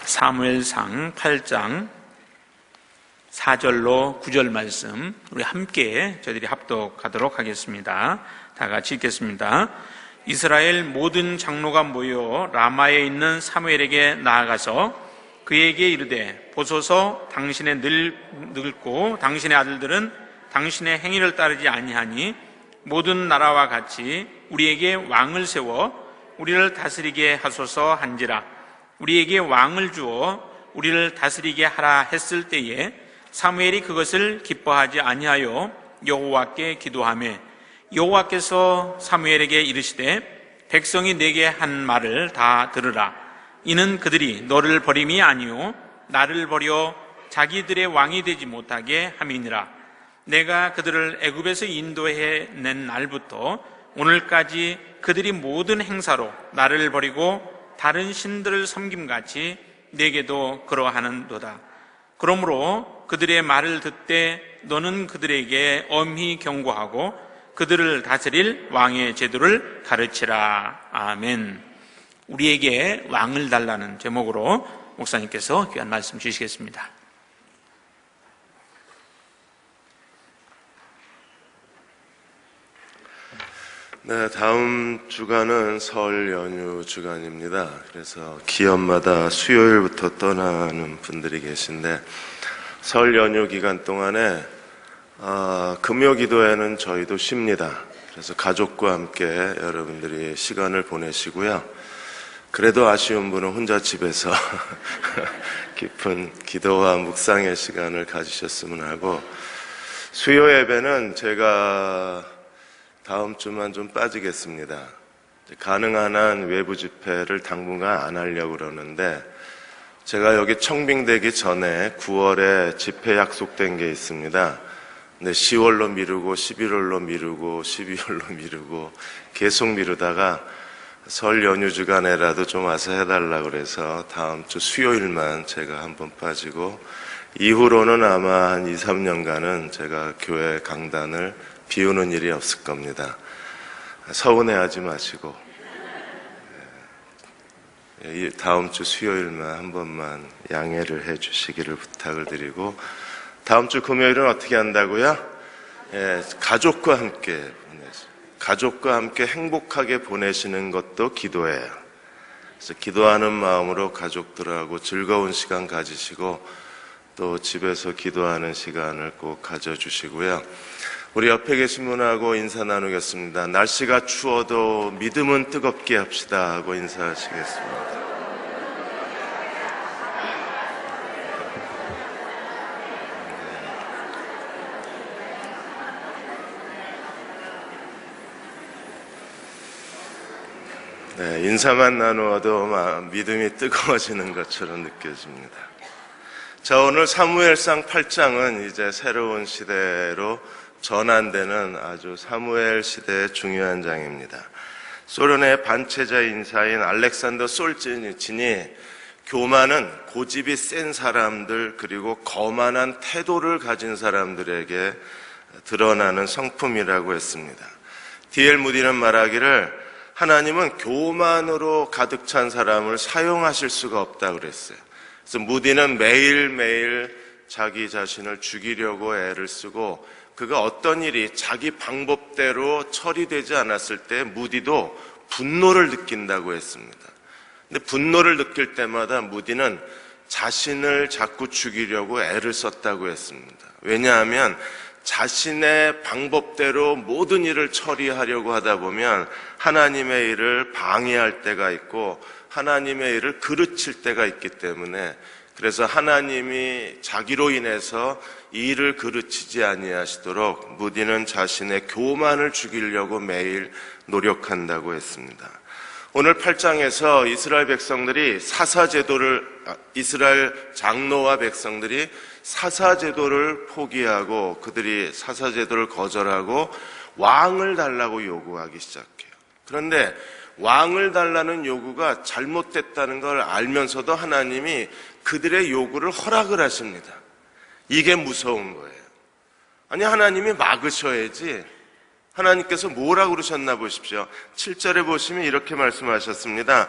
사무엘상 8장 4절로 9절 말씀 우리 함께 저희들이 합독하도록 하겠습니다. 다 같이 읽겠습니다. 이스라엘 모든 장로가 모여 라마에 있는 사무엘에게 나아가서 그에게 이르되 보소서 당신의 늙고 당신의 아들들은 당신의 행위를 따르지 아니하니 모든 나라와 같이 우리에게 왕을 세워 우리를 다스리게 하소서 한지라. 우리에게 왕을 주어 우리를 다스리게 하라 했을 때에 사무엘이 그것을 기뻐하지 아니하여 여호와께 기도하매 여호와께서 사무엘에게 이르시되 백성이 내게 한 말을 다 들으라. 이는 그들이 너를 버림이 아니요 나를 버려 자기들의 왕이 되지 못하게 함이니라. 내가 그들을 애굽에서 인도해 낸 날부터 오늘까지 그들이 모든 행사로 나를 버리고 다른 신들을 섬김같이 내게도 그러하는도다. 그러므로 그들의 말을 듣되 너는 그들에게 엄히 경고하고 그들을 다스릴 왕의 제도를 가르치라. 아멘. 우리에게 왕을 달라는 제목으로 목사님께서 귀한 말씀 주시겠습니다. 네, 다음 주간은 설 연휴 주간입니다. 그래서 기업마다 수요일부터 떠나는 분들이 계신데 설 연휴 기간 동안에 금요 기도회는 저희도 쉽니다. 그래서 가족과 함께 여러분들이 시간을 보내시고요. 그래도 아쉬운 분은 혼자 집에서 깊은 기도와 묵상의 시간을 가지셨으면 하고, 수요 예배는 제가 다음 주만 좀 빠지겠습니다. 가능한 한 외부 집회를 당분간 안 하려고 그러는데, 제가 여기 청빙되기 전에 9월에 집회 약속된 게 있습니다. 근데 10월로 미루고 11월로 미루고 12월로 미루고 계속 미루다가 설 연휴 주간에라도 좀 와서 해달라고 그래서 다음 주 수요일만 제가 한번 빠지고, 이후로는 아마 한 2, 3년간은 제가 교회 강단을 비우는 일이 없을 겁니다. 서운해하지 마시고 다음 주 수요일만 한 번만 양해를 해 주시기를 부탁을 드리고, 다음 주 금요일은 어떻게 한다고요? 가족과 함께 행복하게 보내시는 것도 기도예요. 그래서 기도하는 마음으로 가족들하고 즐거운 시간 가지시고 또 집에서 기도하는 시간을 꼭 가져주시고요. 우리 옆에 계신 분하고 인사 나누겠습니다. 날씨가 추워도 믿음은 뜨겁게 합시다 하고 인사하시겠습니다. 네, 인사만 나누어도 믿음이 뜨거워지는 것처럼 느껴집니다. 자, 오늘 사무엘상 8장은 이제 새로운 시대로 전환되는 아주 사무엘 시대의 중요한 장입니다. 소련의 반체제 인사인 알렉산더 솔제니친이 교만은 고집이 센 사람들 그리고 거만한 태도를 가진 사람들에게 드러나는 성품이라고 했습니다. D.L. 무디는 말하기를 하나님은 교만으로 가득 찬 사람을 사용하실 수가 없다고 그랬어요. 그래서 무디는 매일매일 자기 자신을 죽이려고 애를 쓰고, 그가 어떤 일이 자기 방법대로 처리되지 않았을 때 무디도 분노를 느낀다고 했습니다. 근데 분노를 느낄 때마다 무디는 자신을 자꾸 죽이려고 애를 썼다고 했습니다. 왜냐하면 자신의 방법대로 모든 일을 처리하려고 하다 보면 하나님의 일을 방해할 때가 있고 하나님의 일을 그르칠 때가 있기 때문에, 그래서 하나님이 자기로 인해서 이 일을 그르치지 아니하시도록 무디는 자신의 교만을 죽이려고 매일 노력한다고 했습니다. 오늘 8장에서 이스라엘 장로와 백성들이 사사제도를 포기하고 그들이 사사제도를 거절하고 왕을 달라고 요구하기 시작해요. 그런데 왕을 달라는 요구가 잘못됐다는 걸 알면서도 하나님이 그들의 요구를 허락을 하십니다. 이게 무서운 거예요. 아니, 하나님이 막으셔야지. 하나님께서 뭐라고 그러셨나 보십시오. 7절에 보시면 이렇게 말씀하셨습니다.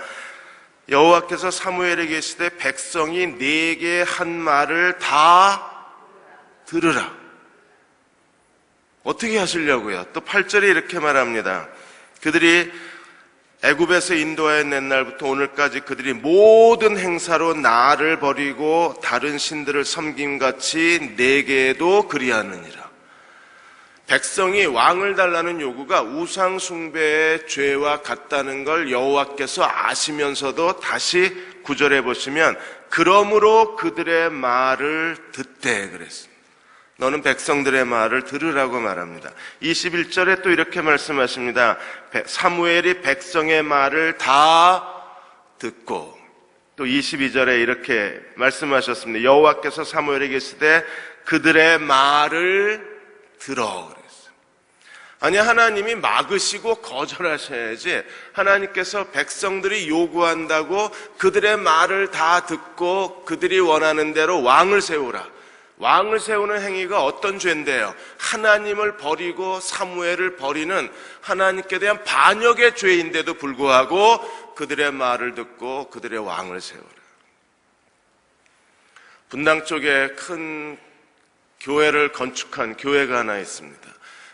여호와께서 사무엘에게 계시되 백성이 네게 한 말을 다 들으라. 어떻게 하시려고요? 또 8절에 이렇게 말합니다. 그들이 애굽에서 인도하여 낸 날부터 오늘까지 그들이 모든 행사로 나를 버리고 다른 신들을 섬김같이 내게도 그리하느니라. 백성이 왕을 달라는 요구가 우상 숭배의 죄와 같다는 걸 여호와께서 아시면서도 다시 9절에 보시면 그러므로 그들의 말을 듣되 그랬습니다. 너는 백성들의 말을 들으라고 말합니다. 21절에 또 이렇게 말씀하십니다. 사무엘이 백성의 말을 다 듣고, 또 22절에 이렇게 말씀하셨습니다. 여호와께서 사무엘에게 계시되 그들의 말을 들어 그랬어요. 아니, 하나님이 막으시고 거절하셔야지 하나님께서 백성들이 요구한다고 그들의 말을 다 듣고 그들이 원하는 대로 왕을 세우라. 왕을 세우는 행위가 어떤 죄인데요? 하나님을 버리고 사무엘을 버리는 하나님께 대한 반역의 죄인데도 불구하고 그들의 말을 듣고 그들의 왕을 세우라. 분당 쪽에 큰 교회를 건축한 교회가 하나 있습니다.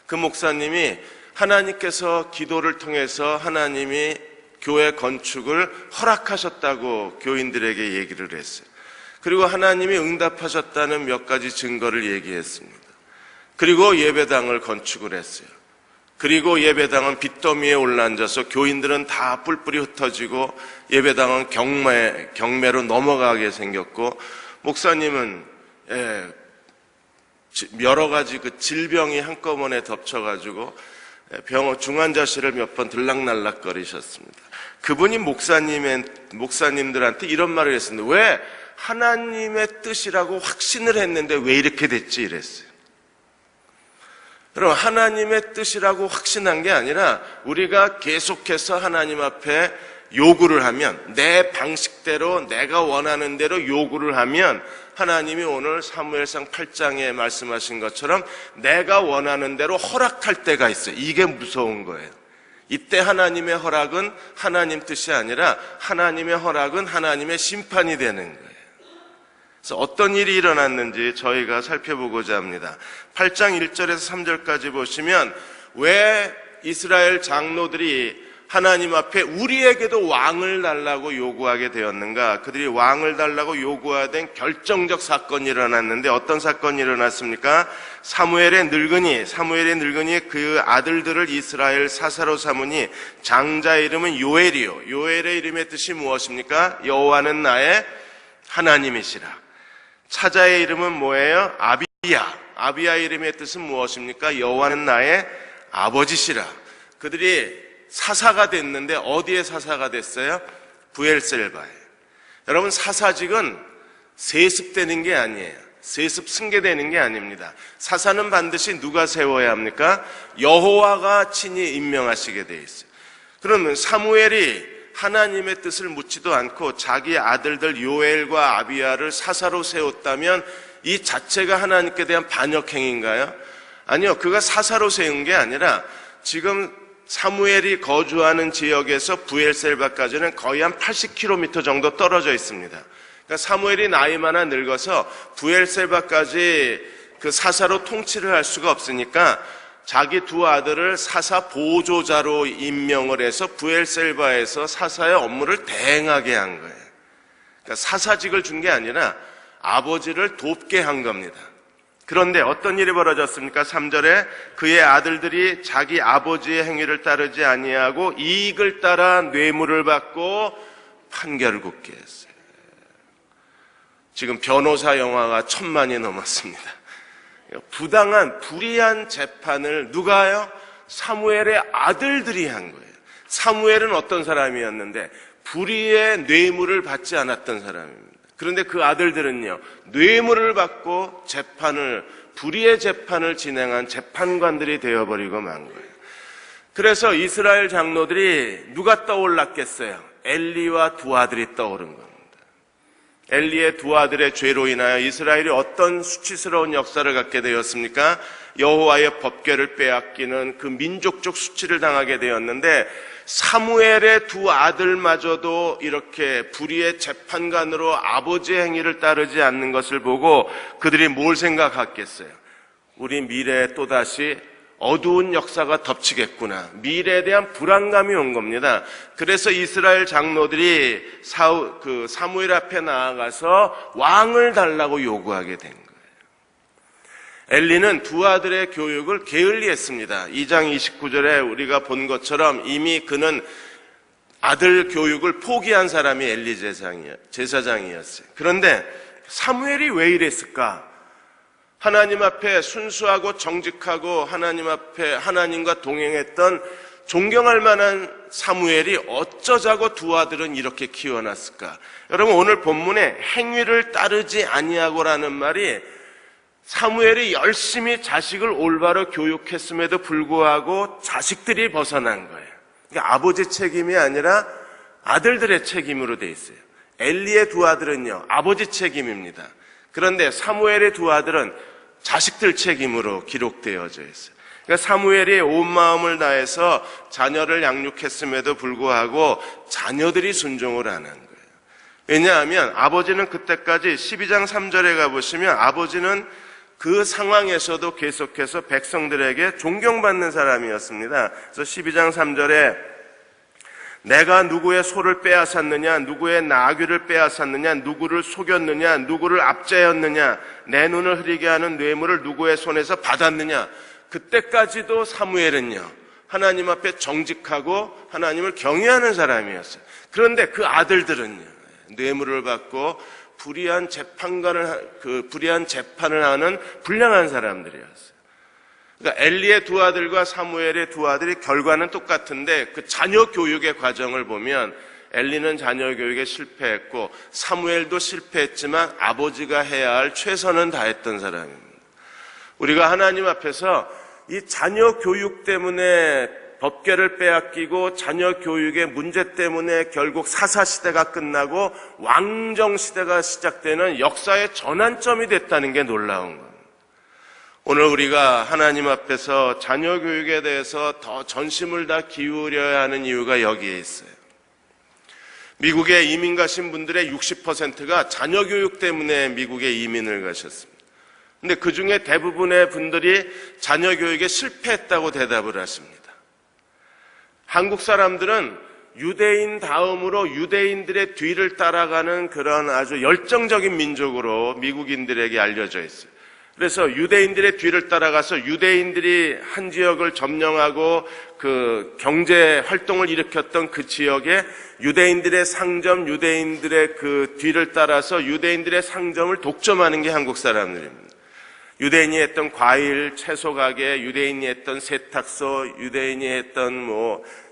그 목사님이 하나님께서 기도를 통해서 하나님이 교회 건축을 허락하셨다고 교인들에게 얘기를 했어요. 그리고 하나님이 응답하셨다는 몇 가지 증거를 얘기했습니다. 그리고 예배당을 건축을 했어요. 그리고 예배당은 빚더미에 올라앉아서 교인들은 다 뿔뿔이 흩어지고 예배당은 경매로 넘어가게 생겼고, 목사님은 여러 가지 그 질병이 한꺼번에 덮쳐가지고 중환자실을 몇 번 들락날락거리셨습니다. 그분이 목사님들한테 이런 말을 했습니다. 왜 하나님의 뜻이라고 확신을 했는데 왜 이렇게 됐지? 이랬어요. 여러분, 하나님의 뜻이라고 확신한 게 아니라 우리가 계속해서 하나님 앞에 요구를 하면, 내 방식대로 내가 원하는 대로 요구를 하면 하나님이 오늘 사무엘상 8장에 말씀하신 것처럼 내가 원하는 대로 허락할 때가 있어요. 이게 무서운 거예요. 이때 하나님의 허락은 하나님 뜻이 아니라 하나님의 허락은 하나님의 심판이 되는 거예요. 그래서 어떤 일이 일어났는지 저희가 살펴보고자 합니다. 8장 1절에서 3절까지 보시면 왜 이스라엘 장로들이 하나님 앞에 우리에게도 왕을 달라고 요구하게 되었는가? 그들이 왕을 달라고 요구하던 결정적 사건이 일어났는데 어떤 사건이 일어났습니까? 사무엘의 늙은이 그 아들들을 이스라엘 사사로 삼으니 장자의 이름은 요엘이요. 요엘의 이름의 뜻이 무엇입니까? 여호와는 나의 하나님이시라. 차자의 이름은 뭐예요? 아비야의 이름의 뜻은 무엇입니까? 여호와는 나의 아버지시라. 그들이 사사가 됐는데 어디에 사사가 됐어요? 브엘셀바에. 여러분, 사사직은 세습되는 게 아니에요. 세습 승계되는 게 아닙니다. 사사는 반드시 누가 세워야 합니까? 여호와가 친히 임명하시게 돼 있어요. 그러면 사무엘이 하나님의 뜻을 묻지도 않고 자기 아들들 요엘과 아비야를 사사로 세웠다면 이 자체가 하나님께 대한 반역행위인가요? 아니요. 그가 사사로 세운 게 아니라 지금 사무엘이 거주하는 지역에서 브엘셀바까지는 거의 한 80km 정도 떨어져 있습니다. 그러니까 사무엘이 나이 많아 늙어서 브엘셀바까지 그 사사로 통치를 할 수가 없으니까 자기 두 아들을 사사 보조자로 임명을 해서 브엘셀바에서 사사의 업무를 대행하게 한 거예요. 그러니까 사사직을 준 게 아니라 아버지를 돕게 한 겁니다. 그런데 어떤 일이 벌어졌습니까? 3절에 그의 아들들이 자기 아버지의 행위를 따르지 아니하고 이익을 따라 뇌물을 받고 판결을 굳게 했어요. 지금 변호사 영화가 1000만이 넘었습니다. 부당한 불의한 재판을 누가요? 사무엘의 아들들이 한 거예요. 사무엘은 어떤 사람이었는데 불의의 뇌물을 받지 않았던 사람입니다. 그런데 그 아들들은요, 뇌물을 받고 불의의 재판을 진행한 재판관들이 되어버리고 만 거예요. 그래서 이스라엘 장로들이 누가 떠올랐겠어요? 엘리와 두 아들이 떠오른 겁니다. 엘리의 두 아들의 죄로 인하여 이스라엘이 어떤 수치스러운 역사를 갖게 되었습니까? 여호와의 법궤를 빼앗기는 그 민족적 수치를 당하게 되었는데 사무엘의 두 아들마저도 이렇게 불의의 재판관으로 아버지의 행위를 따르지 않는 것을 보고 그들이 뭘 생각했겠어요? 우리 미래에 또다시 어두운 역사가 덮치겠구나. 미래에 대한 불안감이 온 겁니다. 그래서 이스라엘 장로들이 사무엘 앞에 나아가서 왕을 달라고 요구하게 된 거예요. 엘리는 두 아들의 교육을 게을리했습니다. 2장 29절에 우리가 본 것처럼 이미 그는 아들 교육을 포기한 사람이 엘리 제사장이었어요. 그런데 사무엘이 왜 이랬을까? 하나님 앞에 순수하고 정직하고 하나님 앞에 하나님과 동행했던 존경할 만한 사무엘이 어쩌자고 두 아들은 이렇게 키워놨을까? 여러분, 오늘 본문에 행위를 따르지 아니하고라는 말이 사무엘이 열심히 자식을 올바로 교육했음에도 불구하고 자식들이 벗어난 거예요. 그러니까 아버지 책임이 아니라 아들들의 책임으로 돼 있어요. 엘리의 두 아들은요, 아버지 책임입니다. 그런데 사무엘의 두 아들은 자식들 책임으로 기록되어져 있어요. 그러니까 사무엘이 온 마음을 다해서 자녀를 양육했음에도 불구하고 자녀들이 순종을 안 한 거예요. 왜냐하면 아버지는 그때까지 12장 3절에 가보시면 아버지는 그 상황에서도 계속해서 백성들에게 존경받는 사람이었습니다. 그래서 12장 3절에 내가 누구의 소를 빼앗았느냐, 누구의 나귀를 빼앗았느냐, 누구를 속였느냐, 누구를 압제했느냐, 내 눈을 흐리게 하는 뇌물을 누구의 손에서 받았느냐. 그때까지도 사무엘은요, 하나님 앞에 정직하고 하나님을 경외하는 사람이었어요. 그런데 그 아들들은요, 뇌물을 받고 불의한 재판을 하는 불량한 사람들이었어요. 그러니까 엘리의 두 아들과 사무엘의 두 아들이 결과는 똑같은데 그 자녀 교육의 과정을 보면 엘리는 자녀 교육에 실패했고 사무엘도 실패했지만 아버지가 해야 할 최선은 다했던 사람입니다. 우리가 하나님 앞에서 이 자녀 교육 때문에 법궤를 빼앗기고 자녀 교육의 문제 때문에 결국 사사시대가 끝나고 왕정시대가 시작되는 역사의 전환점이 됐다는 게 놀라운 겁니다. 오늘 우리가 하나님 앞에서 자녀 교육에 대해서 더 전심을 다 기울여야 하는 이유가 여기에 있어요. 미국에 이민 가신 분들의 60%가 자녀 교육 때문에 미국에 이민을 가셨습니다. 근데 그 중에 대부분의 분들이 자녀 교육에 실패했다고 대답을 하십니다. 한국 사람들은 유대인 다음으로 유대인들의 뒤를 따라가는 그런 아주 열정적인 민족으로 미국인들에게 알려져 있어요. 그래서 유대인들의 뒤를 따라가서 유대인들이 한 지역을 점령하고 그 경제 활동을 일으켰던 그 지역에 유대인들의 상점, 유대인들의 그 뒤를 따라서 유대인들의 상점을 독점하는 게 한국 사람들입니다. 유대인이 했던 과일, 채소 가게, 유대인이 했던 세탁소, 유대인이 했던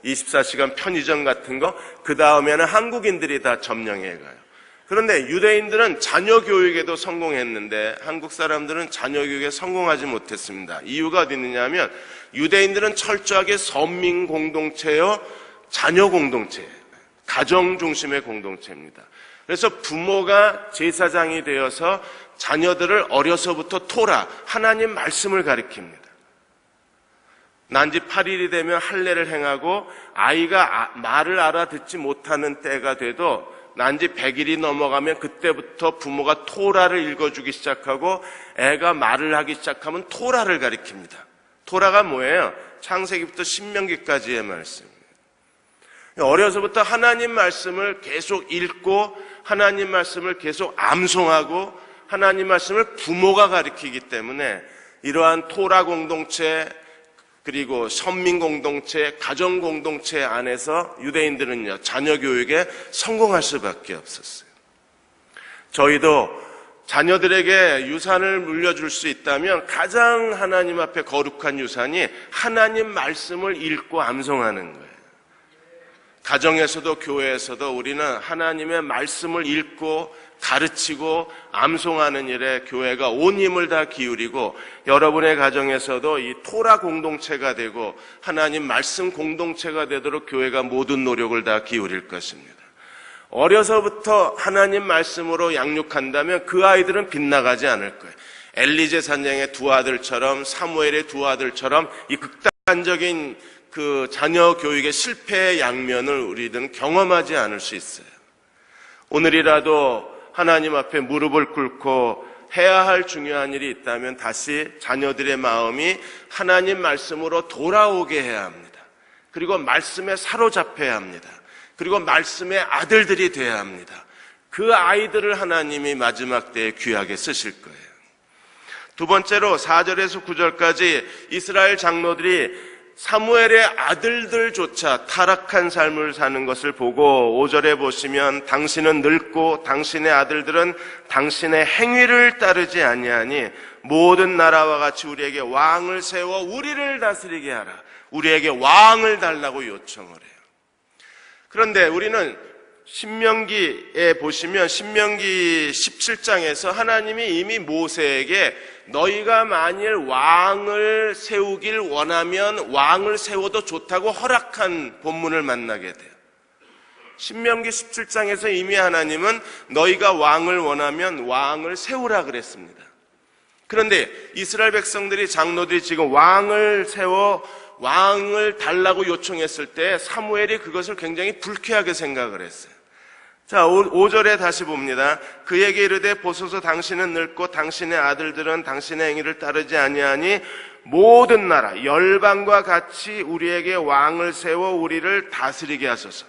24시간 편의점 같은 거, 그 다음에는 한국인들이 다 점령해 가요. 그런데 유대인들은 자녀 교육에도 성공했는데 한국 사람들은 자녀 교육에 성공하지 못했습니다. 이유가 어디 있느냐 하면 유대인들은 철저하게 선민 공동체요, 자녀 공동체, 가정 중심의 공동체입니다. 그래서 부모가 제사장이 되어서 자녀들을 어려서부터 토라, 하나님 말씀을 가르칩니다. 난지 8일이 되면 할례를 행하고 아이가 말을 알아듣지 못하는 때가 돼도 난지 100일이 넘어가면 그때부터 부모가 토라를 읽어주기 시작하고 애가 말을 하기 시작하면 토라를 가르칩니다. 토라가 뭐예요? 창세기부터 신명기까지의 말씀입니다. 어려서부터 하나님 말씀을 계속 읽고 하나님 말씀을 계속 암송하고 하나님 말씀을 부모가 가르치기 때문에 이러한 토라 공동체 그리고 선민 공동체, 가정 공동체 안에서 유대인들은요, 자녀 교육에 성공할 수밖에 없었어요. 저희도 자녀들에게 유산을 물려줄 수 있다면 가장 하나님 앞에 거룩한 유산이 하나님 말씀을 읽고 암송하는 거예요. 가정에서도 교회에서도 우리는 하나님의 말씀을 읽고 가르치고 암송하는 일에 교회가 온 힘을 다 기울이고 여러분의 가정에서도 이 토라 공동체가 되고 하나님 말씀 공동체가 되도록 교회가 모든 노력을 다 기울일 것입니다. 어려서부터 하나님 말씀으로 양육한다면 그 아이들은 빗나가지 않을 거예요. 엘리 제사장의 두 아들처럼 사무엘의 두 아들처럼 이 극단적인 그 자녀 교육의 실패의 양면을 우리들은 경험하지 않을 수 있어요. 오늘이라도 하나님 앞에 무릎을 꿇고 해야 할 중요한 일이 있다면 다시 자녀들의 마음이 하나님 말씀으로 돌아오게 해야 합니다. 그리고 말씀에 사로잡혀야 합니다. 그리고 말씀의 아들들이 돼야 합니다. 그 아이들을 하나님이 마지막 때에 귀하게 쓰실 거예요. 두 번째로 4절에서 9절까지 이스라엘 장로들이 사무엘의 아들들조차 타락한 삶을 사는 것을 보고 5절에 보시면 당신은 늙고 당신의 아들들은 당신의 행위를 따르지 아니하니 모든 나라와 같이 우리에게 왕을 세워 우리를 다스리게 하라. 우리에게 왕을 달라고 요청을 해요. 그런데 우리는 신명기에 보시면 신명기 17장에서 하나님이 이미 모세에게 너희가 만일 왕을 세우길 원하면 왕을 세워도 좋다고 허락한 본문을 만나게 돼요. 신명기 17장에서 이미 하나님은 너희가 왕을 원하면 왕을 세우라 그랬습니다. 그런데 이스라엘 백성들이 장로들이 지금 왕을 세워 왕을 달라고 요청했을 때 사무엘이 그것을 굉장히 불쾌하게 생각을 했어요. 자, 5절에 다시 봅니다. 그에게 이르되 보소서 당신은 늙고 당신의 아들들은 당신의 행위를 따르지 아니하니 모든 나라 열방과 같이 우리에게 왕을 세워 우리를 다스리게 하소서.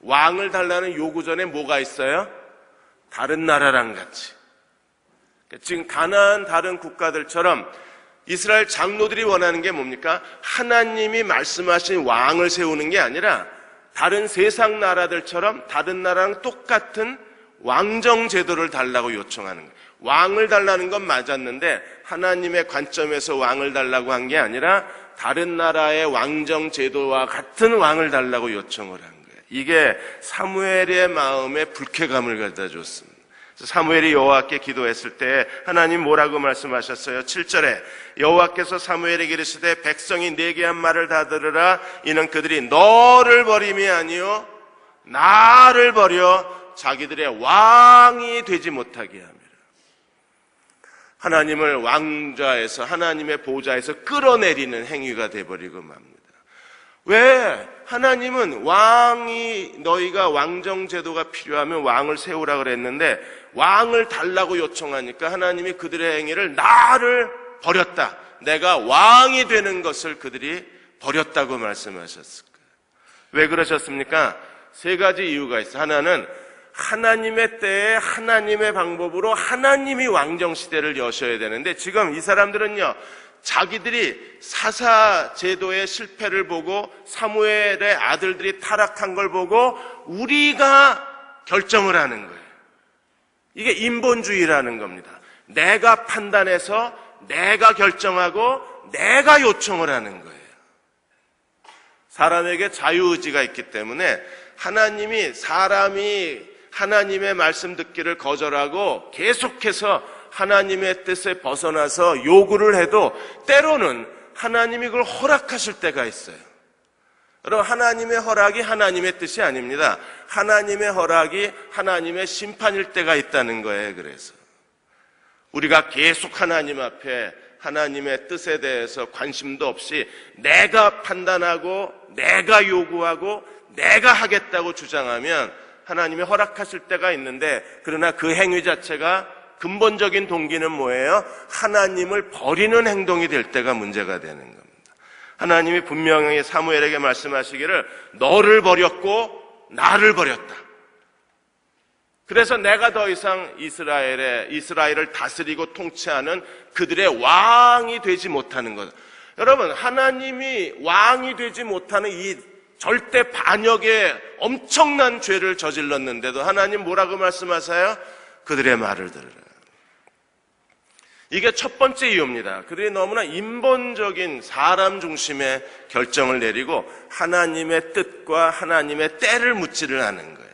왕을 달라는 요구 전에 뭐가 있어요? 다른 나라랑 같이. 지금 가나안 다른 국가들처럼 이스라엘 장로들이 원하는 게 뭡니까? 하나님이 말씀하신 왕을 세우는 게 아니라 다른 세상 나라들처럼 다른 나라랑 똑같은 왕정 제도를 달라고 요청하는 거예요. 왕을 달라는 건 맞았는데 하나님의 관점에서 왕을 달라고 한 게 아니라 다른 나라의 왕정 제도와 같은 왕을 달라고 요청을 한 거예요. 이게 사무엘의 마음에 불쾌감을 갖다 줬습니다. 사무엘이 여호와께 기도했을 때 하나님 뭐라고 말씀하셨어요? 7절에 여호와께서 사무엘에게 이르시되 백성이 내게 한 말을 다 들으라. 이는 그들이 너를 버림이 아니요 나를 버려 자기들의 왕이 되지 못하게 함이라. 하나님을 왕좌에서 하나님의 보좌에서 끌어내리는 행위가 되어버리고 맙니다. 왜? 하나님은 왕이 너희가 왕정 제도가 필요하면 왕을 세우라 그랬는데 왕을 달라고 요청하니까 하나님이 그들의 행위를 나를 버렸다. 내가 왕이 되는 것을 그들이 버렸다고 말씀하셨을 거예요. 왜 그러셨습니까? 세 가지 이유가 있어요. 하나는 하나님의 때에 하나님의 방법으로 하나님이 왕정 시대를 여셔야 되는데 지금 이 사람들은요. 자기들이 사사 제도의 실패를 보고 사무엘의 아들들이 타락한 걸 보고 우리가 결정을 하는 거예요. 이게 인본주의라는 겁니다. 내가 판단해서 내가 결정하고 내가 요청을 하는 거예요. 사람에게 자유의지가 있기 때문에 하나님이 사람이 하나님의 말씀 듣기를 거절하고 계속해서 하나님의 뜻에 벗어나서 요구를 해도 때로는 하나님이 그걸 허락하실 때가 있어요. 여러분, 하나님의 허락이 하나님의 뜻이 아닙니다. 하나님의 허락이 하나님의 심판일 때가 있다는 거예요. 그래서 우리가 계속 하나님 앞에 하나님의 뜻에 대해서 관심도 없이 내가 판단하고 내가 요구하고 내가 하겠다고 주장하면 하나님이 허락하실 때가 있는데 그러나 그 행위 자체가 근본적인 동기는 뭐예요? 하나님을 버리는 행동이 될 때가 문제가 되는 겁니다. 하나님이 분명히 사무엘에게 말씀하시기를 너를 버렸고 나를 버렸다. 그래서 내가 더 이상 이스라엘을 다스리고 통치하는 그들의 왕이 되지 못하는 것. 여러분, 하나님이 왕이 되지 못하는 이 절대 반역의 엄청난 죄를 저질렀는데도 하나님 뭐라고 말씀하세요? 그들의 말을 들으라. 이게 첫 번째 이유입니다. 그들이 너무나 인본적인 사람 중심의 결정을 내리고 하나님의 뜻과 하나님의 때를 묻지를 않은 거예요.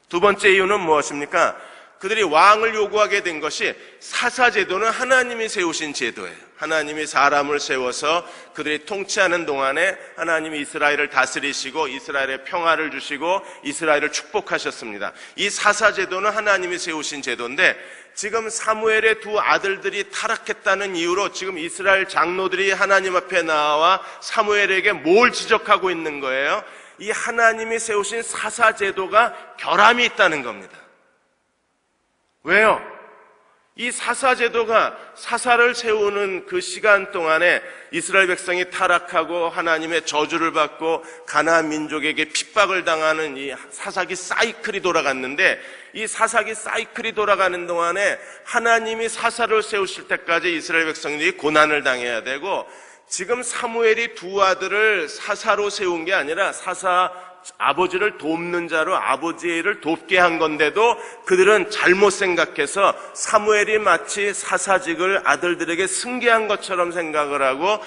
두 번째 이유는 무엇입니까? 그들이 왕을 요구하게 된 것이 사사제도는 하나님이 세우신 제도예요. 하나님이 사람을 세워서 그들이 통치하는 동안에 하나님이 이스라엘을 다스리시고 이스라엘에 평화를 주시고 이스라엘을 축복하셨습니다. 이 사사제도는 하나님이 세우신 제도인데 지금 사무엘의 두 아들들이 타락했다는 이유로 지금 이스라엘 장로들이 하나님 앞에 나와 사무엘에게 뭘 지적하고 있는 거예요? 이 하나님이 세우신 사사제도가 결함이 있다는 겁니다. 왜요? 이 사사제도가 사사를 세우는 그 시간 동안에 이스라엘 백성이 타락하고 하나님의 저주를 받고 가나안 민족에게 핍박을 당하는 이 사사기 사이클이 돌아갔는데 이 사사기 사이클이 돌아가는 동안에 하나님이 사사를 세우실 때까지 이스라엘 백성들이 고난을 당해야 되고 지금 사무엘이 두 아들을 사사로 세운 게 아니라 아버지를 돕는 자로 아버지의 일을 돕게 한 건데도 그들은 잘못 생각해서 사무엘이 마치 사사직을 아들들에게 승계한 것처럼 생각을 하고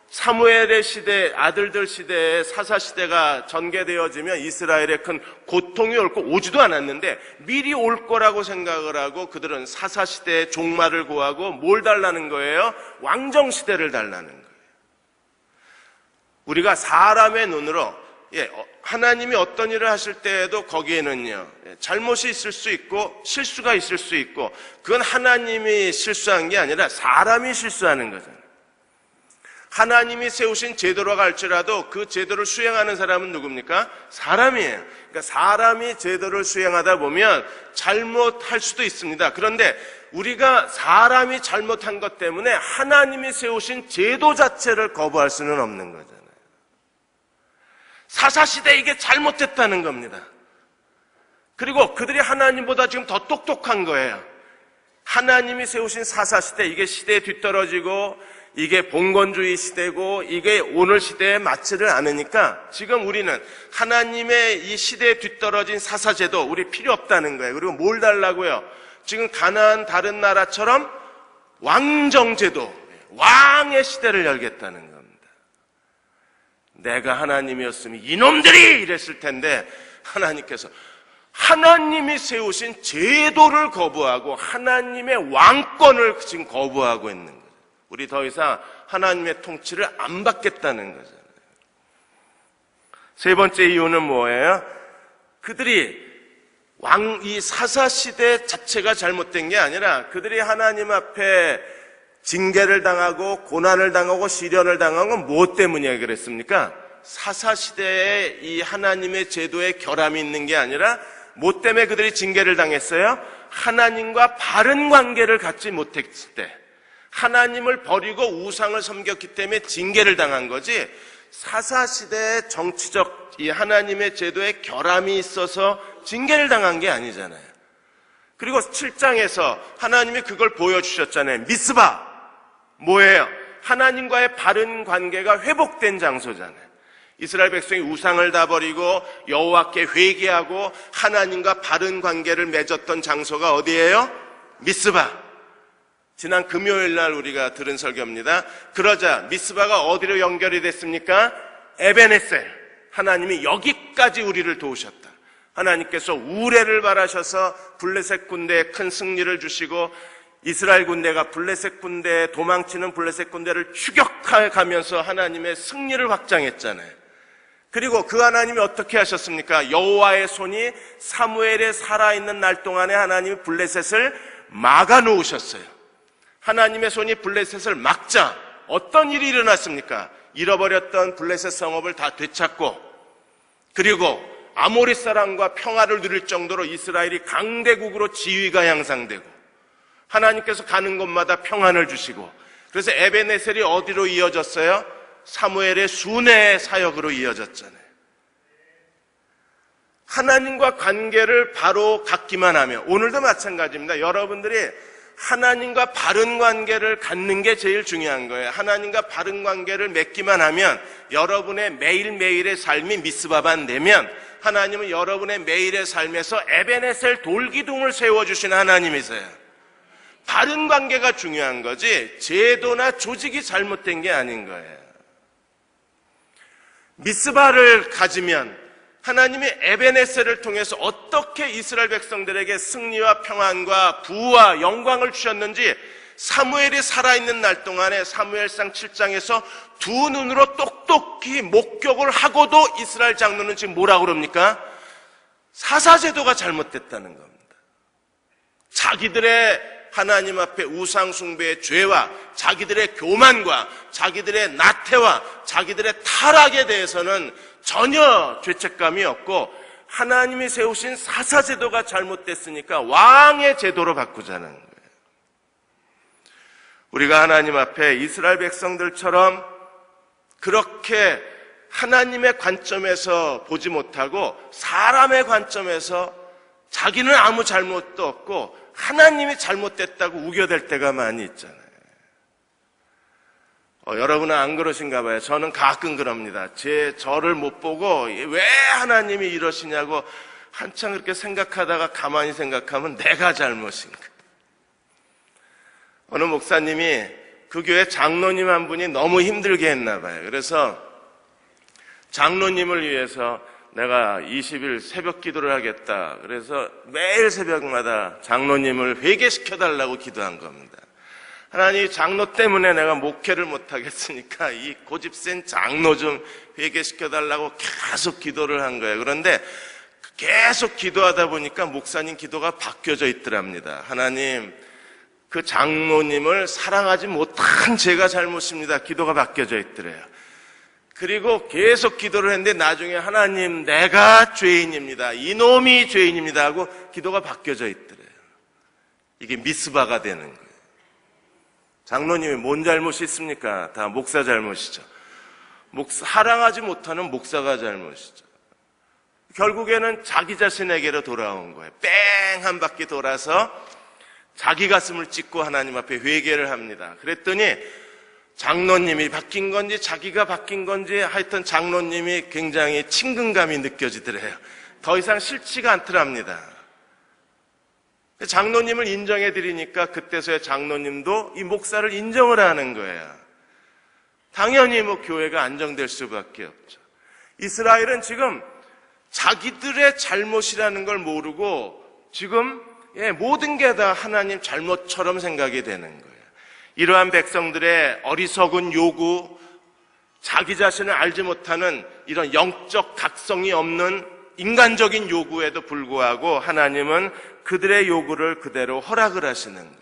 사무엘의 시대, 아들들 시대에 사사 시대가 전개되어지면 이스라엘에 큰 고통이 올 거 오지도 않았는데 미리 올 거라고 생각을 하고 그들은 사사 시대의 종말을 구하고 뭘 달라는 거예요? 왕정 시대를 달라는 거예요. 우리가 사람의 눈으로 하나님이 어떤 일을 하실 때에도 거기에는요 잘못이 있을 수 있고 실수가 있을 수 있고 그건 하나님이 실수한 게 아니라 사람이 실수하는 거잖아요. 하나님이 세우신 제도라고 할지라도 그 제도를 수행하는 사람은 누굽니까? 사람이에요. 그러니까 사람이 제도를 수행하다 보면 잘못할 수도 있습니다. 그런데 우리가 사람이 잘못한 것 때문에 하나님이 세우신 제도 자체를 거부할 수는 없는 거잖아요. 사사시대 이게 잘못됐다는 겁니다. 그리고 그들이 하나님보다 지금 더 똑똑한 거예요. 하나님이 세우신 사사시대 이게 시대에 뒤떨어지고 이게 봉건주의 시대고 이게 오늘 시대에 맞지를 않으니까 지금 우리는 하나님의 이 시대에 뒤떨어진 사사제도 우리 필요 없다는 거예요. 그리고 뭘 달라고요? 지금 가나안 다른 나라처럼 왕정제도 왕의 시대를 열겠다는 겁니다. 내가 하나님이었으면 이놈들이 이랬을 텐데 하나님께서 하나님이 세우신 제도를 거부하고 하나님의 왕권을 지금 거부하고 있는 거예요. 우리 더 이상 하나님의 통치를 안 받겠다는 거잖아요. 세 번째 이유는 뭐예요? 그들이 이 사사시대 자체가 잘못된 게 아니라 그들이 하나님 앞에 징계를 당하고 고난을 당하고 시련을 당한 건 무엇 때문이야 그랬습니까? 사사시대에 이 하나님의 제도에 결함이 있는 게 아니라 뭐 때문에 그들이 징계를 당했어요? 하나님과 바른 관계를 갖지 못했을 때 하나님을 버리고 우상을 섬겼기 때문에 징계를 당한 거지 사사시대의 정치적 이 하나님의 제도에 결함이 있어서 징계를 당한 게 아니잖아요. 그리고 7장에서 하나님이 그걸 보여주셨잖아요. 미스바 뭐예요? 하나님과의 바른 관계가 회복된 장소잖아요. 이스라엘 백성이 우상을 다 버리고 여호와께 회개하고 하나님과 바른 관계를 맺었던 장소가 어디예요? 미스바. 지난 금요일 날 우리가 들은 설교입니다. 그러자 미스바가 어디로 연결이 됐습니까? 에베네셀. 하나님이 여기까지 우리를 도우셨다. 하나님께서 우레를 바라셔서 블레셋 군대에 큰 승리를 주시고 이스라엘 군대가 블레셋 군대 도망치는 블레셋 군대를 추격해 가면서 하나님의 승리를 확장했잖아요. 그리고 그 하나님이 어떻게 하셨습니까? 여호와의 손이 사무엘에 살아있는 날 동안에 하나님이 블레셋을 막아 놓으셨어요. 하나님의 손이 블레셋을 막자 어떤 일이 일어났습니까? 잃어버렸던 블레셋 성읍을 다 되찾고 그리고 아모리 사람과 평화를 누릴 정도로 이스라엘이 강대국으로 지위가 향상되고 하나님께서 가는 곳마다 평안을 주시고 그래서 에베네셀이 어디로 이어졌어요? 사무엘의 순회 사역으로 이어졌잖아요. 하나님과 관계를 바로 갖기만 하면 오늘도 마찬가지입니다. 여러분들이 하나님과 바른 관계를 갖는 게 제일 중요한 거예요. 하나님과 바른 관계를 맺기만 하면 여러분의 매일매일의 삶이 미스바반 되면 하나님은 여러분의 매일의 삶에서 에베네셀 돌기둥을 세워주시는 하나님이세요. 바른 관계가 중요한 거지 제도나 조직이 잘못된 게 아닌 거예요. 미스바를 가지면 하나님이 에베네셀을 통해서 어떻게 이스라엘 백성들에게 승리와 평안과 부와 영광을 주셨는지 사무엘이 살아있는 날 동안에 사무엘상 7장에서 두 눈으로 똑똑히 목격을 하고도 이스라엘 장로는 지금 뭐라고 그럽니까? 사사제도가 잘못됐다는 겁니다. 자기들의 하나님 앞에 우상숭배의 죄와 자기들의 교만과 자기들의 나태와 자기들의 타락에 대해서는 전혀 죄책감이 없고 하나님이 세우신 사사제도가 잘못됐으니까 왕의 제도로 바꾸자는 거예요. 우리가 하나님 앞에 이스라엘 백성들처럼 그렇게 하나님의 관점에서 보지 못하고 사람의 관점에서 자기는 아무 잘못도 없고 하나님이 잘못됐다고 우겨댈 때가 많이 있잖아요. 여러분은 안 그러신가 봐요. 저는 가끔 그럽니다. 저를 못 보고 왜 하나님이 이러시냐고 한참 그렇게 생각하다가 가만히 생각하면 내가 잘못인가. 어느 목사님이 그 교회 장로님 한 분이 너무 힘들게 했나 봐요. 그래서 장로님을 위해서 내가 20일 새벽 기도를 하겠다. 그래서 매일 새벽마다 장로님을 회개시켜달라고 기도한 겁니다. 하나님, 장로 때문에 내가 목회를 못하겠으니까 이 고집센 장로 좀 회개시켜달라고 계속 기도를 한 거예요. 그런데 계속 기도하다 보니까 목사님 기도가 바뀌어져 있더랍니다. 하나님, 그 장로님을 사랑하지 못한 제가 잘못입니다. 기도가 바뀌어져 있더래요. 그리고 계속 기도를 했는데 나중에 하나님, 내가 죄인입니다. 이놈이 죄인입니다 하고 기도가 바뀌어져 있더래요. 이게 미스바가 되는 거예요. 장로님이 뭔 잘못이 있습니까? 다 목사 잘못이죠. 사랑하지 못하는 목사가 잘못이죠. 결국에는 자기 자신에게로 돌아온 거예요. 뺑 한 바퀴 돌아서 자기 가슴을 찢고 하나님 앞에 회개를 합니다. 그랬더니 장로님이 바뀐 건지 자기가 바뀐 건지 하여튼 장로님이 굉장히 친근감이 느껴지더래요. 더 이상 싫지가 않더랍니다. 장로님을 인정해 드리니까 그때서야 장로님도 이 목사를 인정을 하는 거예요. 당연히 교회가 안정될 수밖에 없죠. 이스라엘은 지금 자기들의 잘못이라는 걸 모르고 지금 모든 게 다 하나님 잘못처럼 생각이 되는 거예요. 이러한 백성들의 어리석은 요구, 자기 자신을 알지 못하는 이런 영적 각성이 없는 인간적인 요구에도 불구하고 하나님은 그들의 요구를 그대로 허락을 하시는 거예요.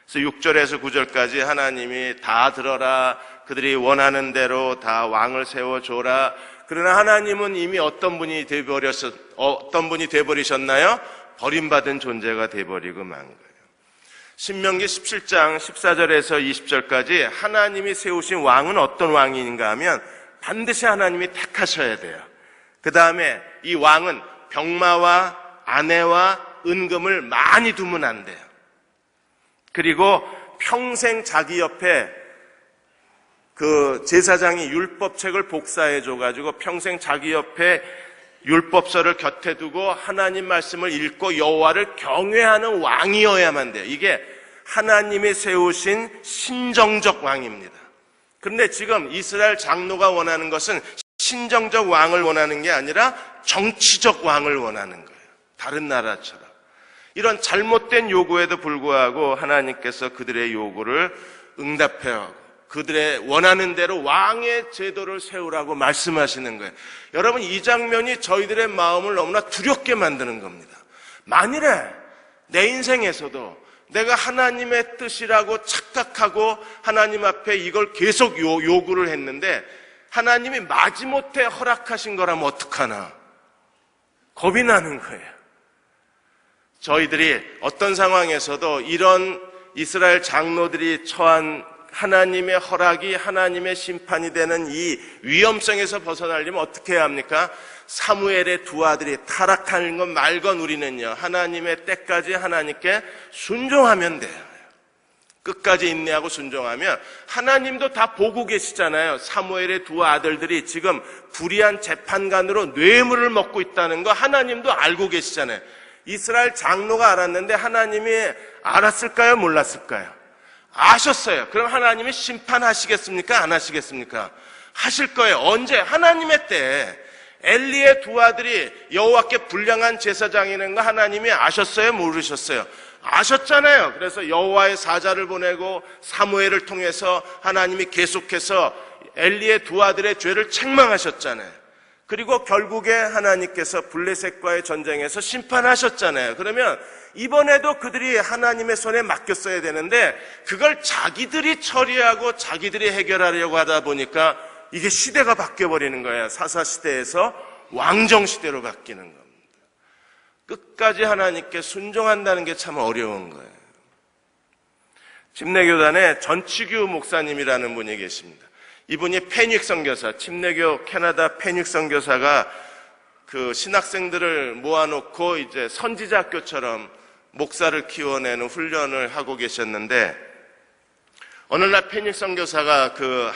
그래서 6절에서 9절까지 하나님이 다 들어라, 그들이 원하는 대로 다 왕을 세워줘라. 그러나 하나님은 이미 어떤 분이 돼버리셨나요? 버림받은 존재가 돼버리고 만 거예요. 신명기 17장 14절에서 20절까지 하나님이 세우신 왕은 어떤 왕인가 하면 반드시 하나님이 택하셔야 돼요. 그 다음에 이 왕은 병마와 아내와 은금을 많이 두면 안 돼요. 그리고 평생 자기 옆에 그 제사장이 율법책을 복사해줘가지고 평생 자기 옆에 율법서를 곁에 두고 하나님 말씀을 읽고 여호와를 경외하는 왕이어야만 돼요. 이게 하나님이 세우신 신정적 왕입니다. 그런데 지금 이스라엘 장로가 원하는 것은 신정적 왕을 원하는 게 아니라 정치적 왕을 원하는 거예요. 다른 나라처럼. 이런 잘못된 요구에도 불구하고 하나님께서 그들의 요구를 응답해하고 그들의 원하는 대로 왕의 제도를 세우라고 말씀하시는 거예요. 여러분, 이 장면이 저희들의 마음을 너무나 두렵게 만드는 겁니다. 만일에 내 인생에서도 내가 하나님의 뜻이라고 착각하고 하나님 앞에 이걸 계속 요구를 했는데 하나님이 마지못해 허락하신 거라면 어떡하나 겁이 나는 거예요. 저희들이 어떤 상황에서도 이런 이스라엘 장로들이 처한 하나님의 허락이 하나님의 심판이 되는 이 위험성에서 벗어나려면 어떻게 해야 합니까? 사무엘의 두 아들이 타락하는 것 말건 우리는요, 하나님의 때까지 하나님께 순종하면 돼요. 끝까지 인내하고 순종하면 하나님도 다 보고 계시잖아요. 사무엘의 두 아들들이 지금 불의한 재판관으로 뇌물을 먹고 있다는 거 하나님도 알고 계시잖아요. 이스라엘 장로가 알았는데 하나님이 알았을까요? 몰랐을까요? 아셨어요. 그럼 하나님이 심판하시겠습니까? 안 하시겠습니까? 하실 거예요. 언제? 하나님의 때. 엘리의 두 아들이 여호와께 불량한 제사장이라는 거 하나님이 아셨어요? 모르셨어요? 아셨잖아요. 그래서 여호와의 사자를 보내고 사무엘을 통해서 하나님이 계속해서 엘리의 두 아들의 죄를 책망하셨잖아요. 그리고 결국에 하나님께서 블레셋과의 전쟁에서 심판하셨잖아요. 그러면 이번에도 그들이 하나님의 손에 맡겼어야 되는데 그걸 자기들이 처리하고 자기들이 해결하려고 하다 보니까 이게 시대가 바뀌어버리는 거예요. 사사시대에서 왕정시대로 바뀌는 겁니다. 끝까지 하나님께 순종한다는 게 참 어려운 거예요. 침례교단에 전치규 목사님이라는 분이 계십니다. 이분이 패닉 선교사, 침례교 캐나다 패닉 선교사가 그 신학생들을 모아놓고 이제 선지자 학교처럼 목사를 키워내는 훈련을 하고 계셨는데 어느 날 패닉 선교사가 그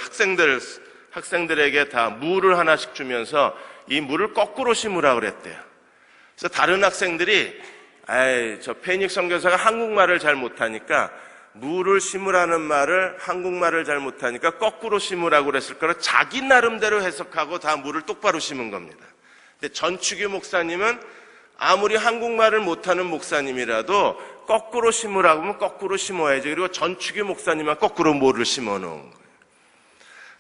학생들에게 다 물을 하나씩 주면서 이 물을 거꾸로 심으라고 그랬대요. 그래서 다른 학생들이 저 패닉 선교사가 한국말을 잘 못하니까 물을 심으라는 말을 한국말을 잘 못하니까 거꾸로 심으라고 그랬을 거라 자기 나름대로 해석하고 다 물을 똑바로 심은 겁니다. 근데 전치규 목사님은 아무리 한국말을 못하는 목사님이라도 거꾸로 심으라고 하면 거꾸로 심어야지. 그리고 전치규 목사님은 거꾸로 물을 심어 놓은 거예요.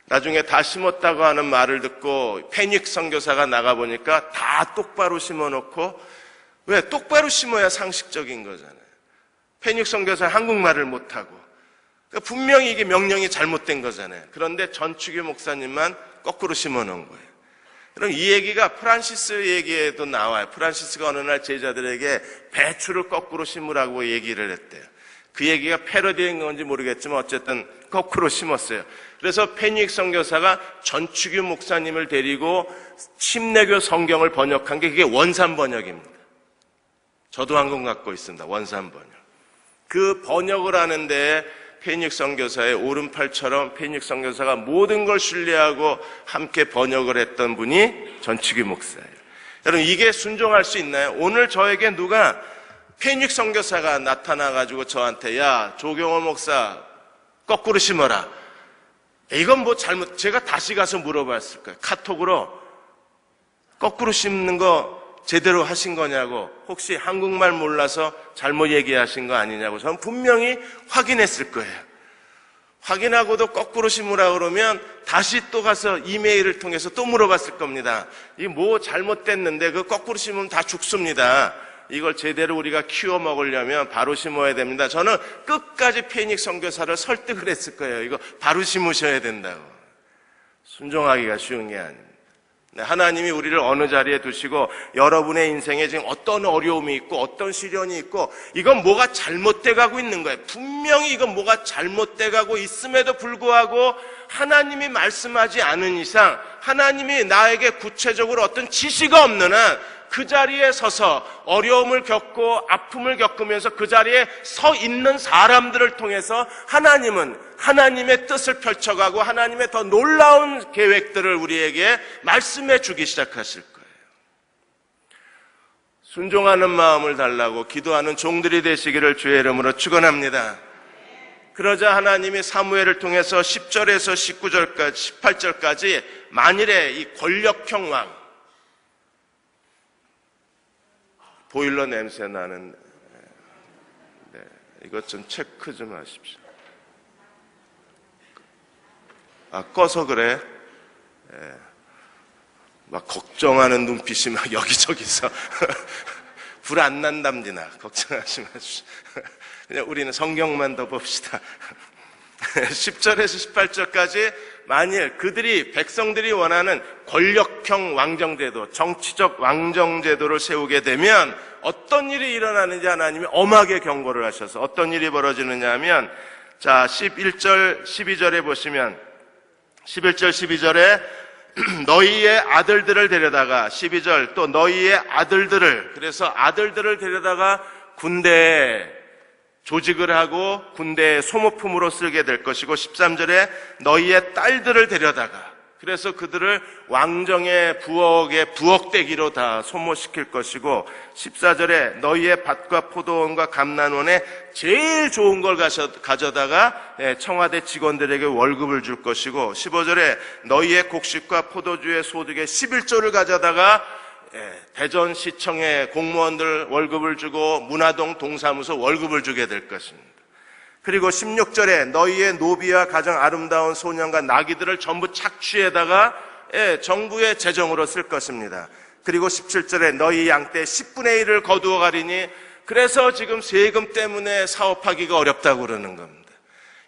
나중에 다 심었다고 하는 말을 듣고 패닉 선교사가 나가보니까 다 똑바로 심어 놓고, 왜? 똑바로 심어야 상식적인 거잖아요. 패닉 선교사 한국말을 못하고. 그러니까 분명히 이게 명령이 잘못된 거잖아요. 그런데 전치규 목사님만 거꾸로 심어 놓은 거예요. 그럼 이 얘기가 프란시스 얘기에도 나와요. 프란시스가 어느 날 제자들에게 배추를 거꾸로 심으라고 얘기를 했대요. 그 얘기가 패러디인 건지 모르겠지만 어쨌든 거꾸로 심었어요. 그래서 패닉 선교사가 전치규 목사님을 데리고 침례교 성경을 번역한 게 그게 원산 번역입니다. 저도 한 권 갖고 있습니다. 원산 번역. 그 번역을 하는데 패닉 선교사의 오른팔처럼 패닉 선교사가 모든 걸 신뢰하고 함께 번역을 했던 분이 전치규 목사예요. 여러분, 이게 순종할 수 있나요? 오늘 저에게 누가 패닉 선교사가 나타나가지고 저한테 야, 조경호 목사 거꾸로 심어라. 이건 뭐 잘못, 제가 다시 가서 물어봤을 거예요. 카톡으로 거꾸로 심는 거 제대로 하신 거냐고, 혹시 한국말 몰라서 잘못 얘기하신 거 아니냐고 저는 분명히 확인했을 거예요. 확인하고도 거꾸로 심으라고 그러면 다시 또 가서 이메일을 통해서 또 물어봤을 겁니다. 이 뭐 잘못됐는데 그 거꾸로 심으면 다 죽습니다. 이걸 제대로 우리가 키워 먹으려면 바로 심어야 됩니다. 저는 끝까지 패닉 선교사를 설득을 했을 거예요. 이거 바로 심으셔야 된다고. 순종하기가 쉬운 게 아닙니다. 하나님이 우리를 어느 자리에 두시고 여러분의 인생에 지금 어떤 어려움이 있고 어떤 시련이 있고 이건 뭐가 잘못돼 가고 있는 거예요. 분명히 이건 뭐가 잘못돼 가고 있음에도 불구하고 하나님이 말씀하지 않은 이상, 하나님이 나에게 구체적으로 어떤 지시가 없는 한 그 자리에 서서 어려움을 겪고 아픔을 겪으면서 그 자리에 서 있는 사람들을 통해서 하나님은 하나님의 뜻을 펼쳐가고 하나님의 더 놀라운 계획들을 우리에게 말씀해 주기 시작하실 거예요. 순종하는 마음을 달라고 기도하는 종들이 되시기를 주의 이름으로 축원합니다. 그러자 하나님이 사무엘을 통해서 10절에서 19절까지 18절까지 만일에 이 권력형 왕, 보일러 냄새 나는, 네, 이것 좀 체크 좀 하십시오. 꺼서 그래. 네. 막 걱정하는 눈빛이 막 여기저기서 불 안 난답니다. 걱정하지 마십시오. 그냥 우리는 성경만 더 봅시다. 10절에서 18절까지 만일 그들이 백성들이 원하는 권력형 왕정제도, 정치적 왕정제도를 세우게 되면 어떤 일이 일어나는지 하나님이 엄하게 경고를 하셔서 어떤 일이 벌어지느냐 하면, 자 11절 12절에 보시면 11절 12절에 너희의 아들들을 데려다가, 12절 또 너희의 아들들을, 그래서 아들들을 데려다가 군대에 조직을 하고 군대의 소모품으로 쓰게 될 것이고, 13절에 너희의 딸들을 데려다가, 그래서 그들을 왕정의 부엌의 부엌대기로 다 소모시킬 것이고 14절에 너희의 밭과 포도원과 감난원에 제일 좋은 걸 가져다가 청와대 직원들에게 월급을 줄 것이고 15절에 너희의 곡식과 포도주의 소득의 11조를 가져다가 대전시청의 공무원들 월급을 주고 문화동 동사무소 월급을 주게 될 것입니다. 그리고 16절에 너희의 노비와 가장 아름다운 소년과 나귀들을 전부 착취에다가 정부의 재정으로 쓸 것입니다. 그리고 17절에 너희 양떼 10분의 1을 거두어 가리니 그래서 지금 세금 때문에 사업하기가 어렵다고 그러는 겁니다.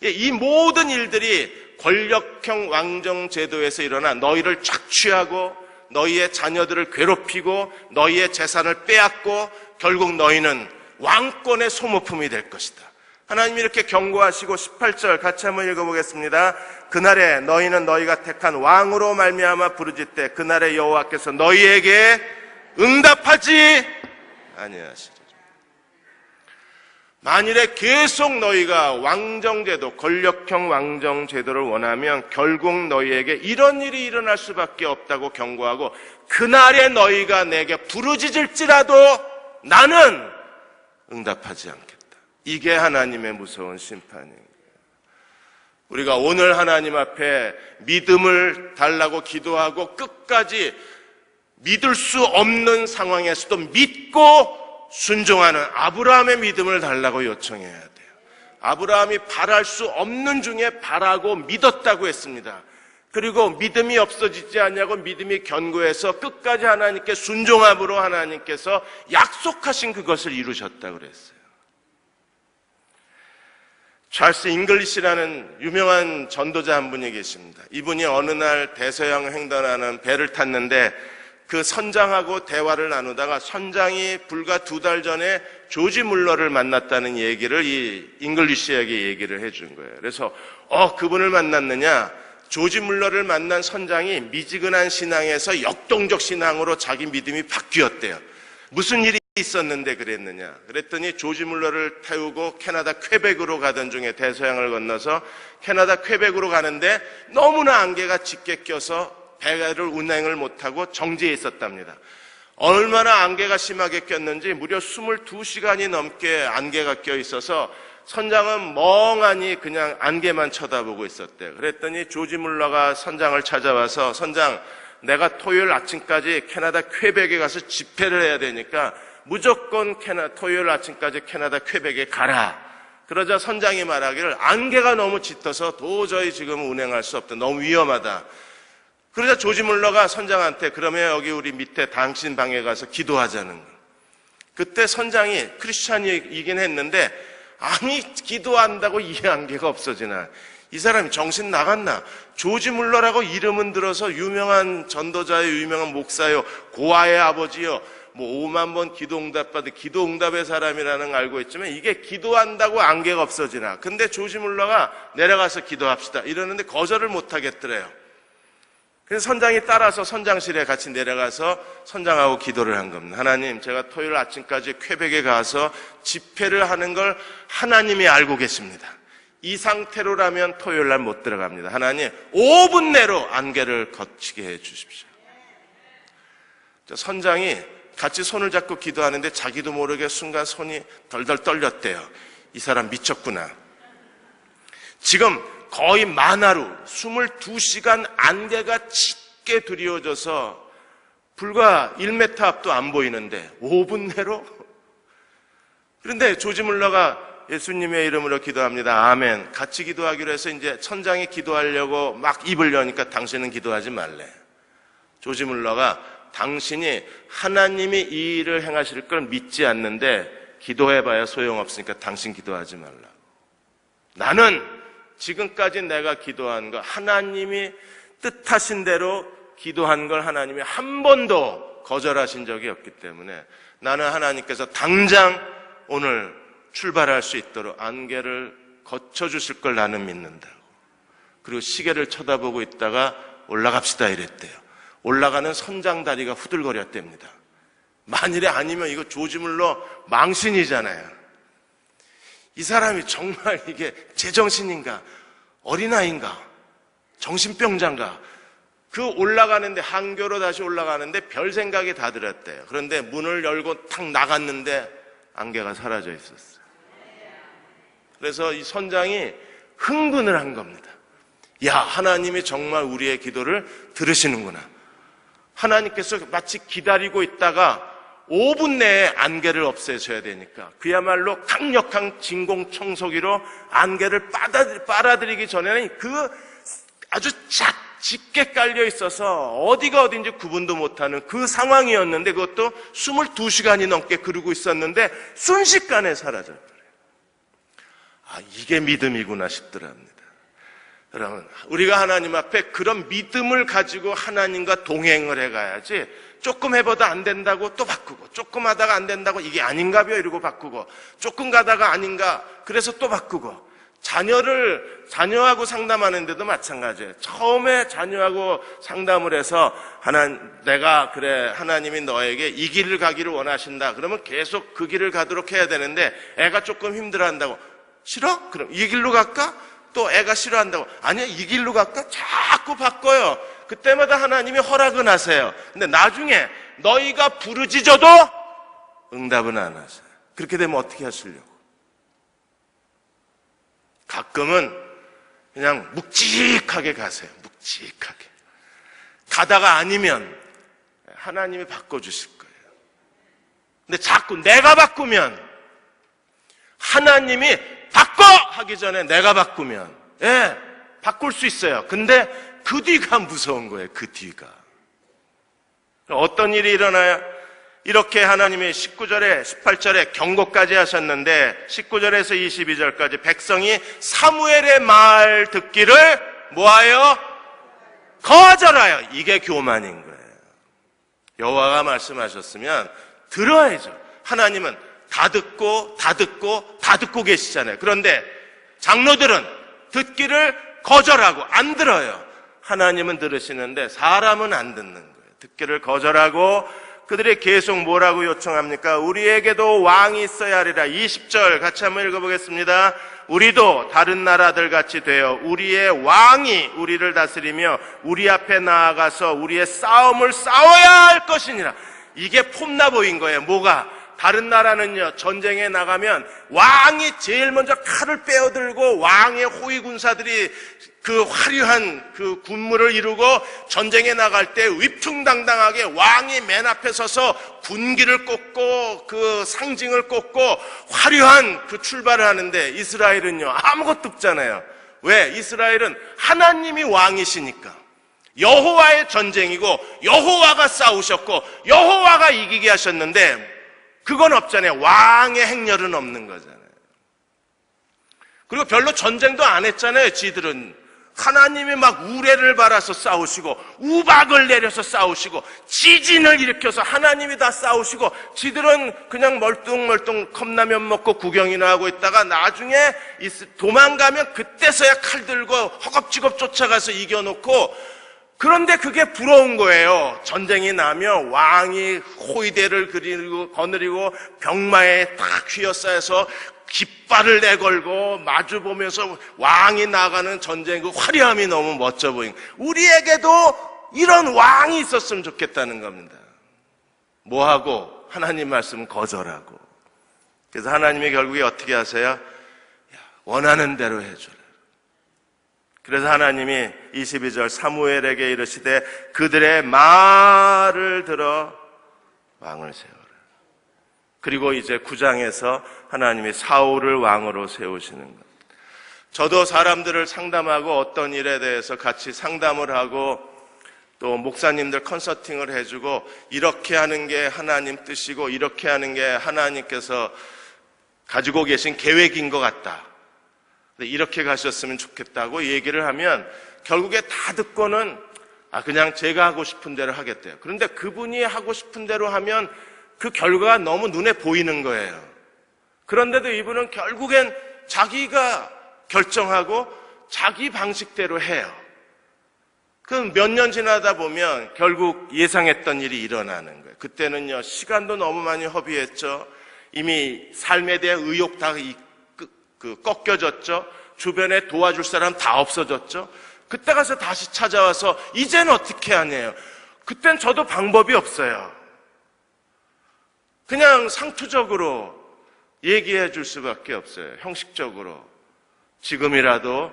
이 모든 일들이 권력형 왕정 제도에서 일어나 너희를 착취하고 너희의 자녀들을 괴롭히고 너희의 재산을 빼앗고 결국 너희는 왕권의 소모품이 될 것이다. 하나님이 이렇게 경고하시고 18절 같이 한번 읽어보겠습니다. 그날에 너희는 너희가 택한 왕으로 말미암아 부르짖되 그날에 여호와께서 너희에게 응답하지 아니하시리라. 만일에 계속 너희가 왕정제도, 권력형 왕정제도를 원하면 결국 너희에게 이런 일이 일어날 수밖에 없다고 경고하고 그날에 너희가 내게 부르짖을지라도 나는 응답하지 않겠다. 이게 하나님의 무서운 심판이에요. 우리가 오늘 하나님 앞에 믿음을 달라고 기도하고 끝까지 믿을 수 없는 상황에서도 믿고 순종하는 아브라함의 믿음을 달라고 요청해야 돼요. 아브라함이 바랄 수 없는 중에 바라고 믿었다고 했습니다. 그리고 믿음이 없어지지 않냐고 믿음이 견고해서 끝까지 하나님께 순종함으로 하나님께서 약속하신 그것을 이루셨다고 그랬어요. 찰스 잉글리시라는 유명한 전도자 한 분이 계십니다. 이분이 어느 날 대서양 횡단하는 배를 탔는데 그 선장하고 대화를 나누다가 선장이 불과 2달 전에 조지 물러를 만났다는 얘기를 이 잉글리시에게 얘기를 해준 거예요. 그래서 그분을 만났느냐? 조지 물러를 만난 선장이 미지근한 신앙에서 역동적 신앙으로 자기 믿음이 바뀌었대요. 무슨 일이 있었는데 그랬느냐? 그랬더니 조지 물러를 태우고 캐나다 퀘벡으로 가던 중에 대서양을 건너서 캐나다 퀘벡으로 가는데 너무나 안개가 짙게 껴서 배를 운행을 못하고 정지해 있었답니다. 얼마나 안개가 심하게 꼈는지 무려 22시간이 넘게 안개가 껴 있어서 선장은 멍하니 그냥 안개만 쳐다보고 있었대요. 그랬더니 조지 물러가 선장을 찾아와서 선장, 내가 토요일 아침까지 캐나다 퀘벡에 가서 집회를 해야 되니까 무조건 토요일 아침까지 캐나다 퀘벡에 가라. 그러자 선장이 말하기를 안개가 너무 짙어서 도저히 지금 운행할 수 없다. 너무 위험하다. 그러자 조지 물러가 선장한테 그러면 여기 우리 밑에 당신 방에 가서 기도하자는 거예요. 그때 선장이 크리스찬이긴 했는데 아니 기도한다고 이 안개가 없어지나. 이 사람이 정신 나갔나. 조지 물러라고 이름은 들어서 유명한 전도자요, 유명한 목사요, 고아의 아버지요, 5만 번 기도응답받은 기도응답의 사람이라는 걸 알고 있지만 이게 기도한다고 안개가 없어지나. 근데 조지 물러가 내려가서 기도합시다 이러는데 거절을 못하겠더래요. 그래서 선장이 따라서 선장실에 같이 내려가서 선장하고 기도를 한 겁니다. 하나님, 제가 토요일 아침까지 퀘벡에 가서 집회를 하는 걸 하나님이 알고 계십니다. 이 상태로라면 토요일 날 못 들어갑니다. 하나님, 5분 내로 안개를 거치게 해 주십시오. 선장이 같이 손을 잡고 기도하는데 자기도 모르게 순간 손이 덜덜 떨렸대요. 이 사람 미쳤구나. 지금 거의 만하루 22시간 안개가 짙게 드리워져서 불과 1m 앞도 안 보이는데 5분 내로? 그런데 조지 물러가 예수님의 이름으로 기도합니다. 아멘. 같이 기도하기로 해서 이제 선장이 기도하려고 막 입을 여니까 당신은 기도하지 말래. 조지 물러가 당신이 하나님이 이 일을 행하실 걸 믿지 않는데 기도해봐야 소용없으니까 당신 기도하지 말라. 나는 지금까지 내가 기도한 거 하나님이 뜻하신 대로 기도한 걸 하나님이 한 번도 거절하신 적이 없기 때문에 나는 하나님께서 당장 오늘 출발할 수 있도록 안개를 거쳐주실 걸 나는 믿는다고. 그리고 시계를 쳐다보고 있다가 올라갑시다 이랬대요. 올라가는 선장 다리가 후들거렸답니다. 만일에 아니면 이거 조지 물러 망신이잖아요. 이 사람이 정말 이게 제정신인가 어린아이인가 정신병자인가 그 올라가는데, 항교로 다시 올라가는데 별 생각이 다 들었대요. 그런데 문을 열고 탁 나갔는데 안개가 사라져 있었어요. 그래서 이 선장이 흥분을 한 겁니다. 야, 하나님이 정말 우리의 기도를 들으시는구나. 하나님께서 마치 기다리고 있다가 5분 내에 안개를 없애셔야 되니까 그야말로 강력한 진공 청소기로 안개를 빨아들이기 전에는 그 아주 짙게 깔려 있어서 어디가 어딘지 구분도 못하는 그 상황이었는데, 그것도 22시간이 넘게 그러고 있었는데 순식간에 사라져버려요. 아, 이게 믿음이구나 싶더랍니다. 여러분, 우리가 하나님 앞에 그런 믿음을 가지고 하나님과 동행을 해가야지, 조금 해보다 안 된다고 또 바꾸고, 조금 하다가 안 된다고 이게 아닌가벼 이러고 바꾸고, 조금 가다가 아닌가 그래서 또 바꾸고. 자녀하고 상담하는데도 마찬가지예요. 처음에 자녀하고 상담을 해서 내가 그래, 하나님이 너에게 이 길을 가기를 원하신다. 그러면 계속 그 길을 가도록 해야 되는데, 애가 조금 힘들어한다고. 싫어? 그럼 이 길로 갈까? 또 애가 싫어한다고. 아니야, 이 길로 갈까? 자꾸 바꿔요. 그때마다 하나님이 허락은 하세요. 근데 나중에 너희가 부르짖어도 응답은 안 하세요. 그렇게 되면 어떻게 하시려고? 가끔은 그냥 묵직하게 가세요. 묵직하게. 가다가 아니면 하나님이 바꿔주실 거예요. 근데 자꾸 내가 바꾸면, 하나님이 바꿔! 하기 전에 내가 바꾸면, 바꿀 수 있어요. 근데 그 뒤가 무서운 거예요. 그 뒤가. 어떤 일이 일어나요? 이렇게 하나님이 19절에 18절에 경고까지 하셨는데 19절에서 22절까지 백성이 사무엘의 말 듣기를 뭐하여? 거절하여. 이게 교만인 거예요. 여호와가 말씀하셨으면 들어야죠. 하나님은 다 듣고 계시잖아요. 그런데 장로들은 듣기를 거절하고 안 들어요. 하나님은 들으시는데 사람은 안 듣는 거예요. 듣기를 거절하고 그들이 계속 뭐라고 요청합니까? 우리에게도 왕이 있어야 하리라. 20절 같이 한번 읽어보겠습니다. 우리도 다른 나라들 같이 되어 우리의 왕이 우리를 다스리며 우리 앞에 나아가서 우리의 싸움을 싸워야 할 것이니라. 이게 폼나보인 거예요. 뭐가? 다른 나라는요, 전쟁에 나가면 왕이 제일 먼저 칼을 빼어들고 왕의 호위 군사들이 그 화려한 그 군무를 이루고 전쟁에 나갈 때 위풍당당하게 왕이 맨 앞에 서서 군기를 꽂고 그 상징을 꽂고 화려한 그 출발을 하는데, 이스라엘은요 아무것도 없잖아요. 왜? 이스라엘은 하나님이 왕이시니까. 여호와의 전쟁이고 여호와가 싸우셨고 여호와가 이기게 하셨는데 그건 없잖아요. 왕의 행렬은 없는 거잖아요. 그리고 별로 전쟁도 안 했잖아요. 지들은 하나님이 막 우레를 발아서 싸우시고 우박을 내려서 싸우시고 지진을 일으켜서 하나님이 다 싸우시고, 지들은 그냥 멀뚱멀뚱 컵라면 먹고 구경이나 하고 있다가 나중에 도망가면 그때서야 칼 들고 허겁지겁 쫓아가서 이겨놓고. 그런데 그게 부러운 거예요. 전쟁이 나면 왕이 호위대를 거느리고 병마에 딱 휘어싸여서 깃발을 내걸고 마주보면서 왕이 나가는 전쟁, 그 화려함이 너무 멋져 보인 거예요. 우리에게도 이런 왕이 있었으면 좋겠다는 겁니다. 뭐하고? 하나님 말씀 거절하고. 그래서 하나님이 결국에 어떻게 하세요? 원하는 대로 해줘라. 그래서 하나님이 22절 사무엘에게 이르시되 그들의 말을 들어 왕을 세워라. 그리고 이제 9장에서 하나님이 사울을 왕으로 세우시는 것. 저도 사람들을 상담하고 어떤 일에 대해서 같이 상담을 하고 또 목사님들 컨설팅을 해주고, 이렇게 하는 게 하나님 뜻이고 이렇게 하는 게 하나님께서 가지고 계신 계획인 것 같다, 이렇게 가셨으면 좋겠다고 얘기를 하면 결국에 다 듣고는 그냥 제가 하고 싶은 대로 하겠대요. 그런데 그분이 하고 싶은 대로 하면 그 결과가 너무 눈에 보이는 거예요. 그런데도 이분은 결국엔 자기가 결정하고 자기 방식대로 해요. 그 몇 년 지나다 보면 결국 예상했던 일이 일어나는 거예요. 그때는요, 시간도 너무 많이 허비했죠. 이미 삶에 대한 의욕 다 꺾여졌죠. 주변에 도와줄 사람 다 없어졌죠. 그때 가서 다시 찾아와서 이젠 어떻게 하냐요. 그땐 저도 방법이 없어요. 그냥 상투적으로 얘기해 줄 수밖에 없어요. 형식적으로. 지금이라도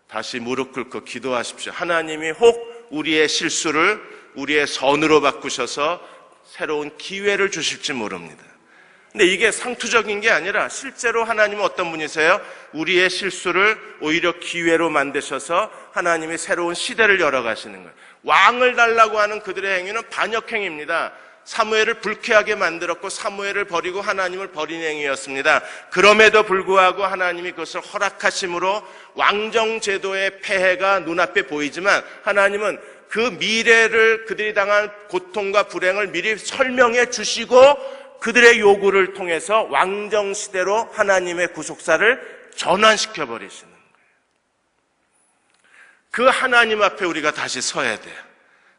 다시 무릎 꿇고 기도하십시오. 하나님이 혹 우리의 실수를 우리의 선으로 바꾸셔서 새로운 기회를 주실지 모릅니다. 근데 이게 상투적인 게 아니라 실제로 하나님은 어떤 분이세요? 우리의 실수를 오히려 기회로 만드셔서 하나님이 새로운 시대를 열어가시는 거예요. 왕을 달라고 하는 그들의 행위는 반역행위입니다. 사무엘을 불쾌하게 만들었고 사무엘을 버리고 하나님을 버린 행위였습니다. 그럼에도 불구하고 하나님이 그것을 허락하심으로 왕정제도의 폐해가 눈앞에 보이지만 하나님은 그 미래를 그들이 당한 고통과 불행을 미리 설명해 주시고 그들의 요구를 통해서 왕정시대로 하나님의 구속사를 전환시켜 버리시는 거예요. 그 하나님 앞에 우리가 다시 서야 돼요.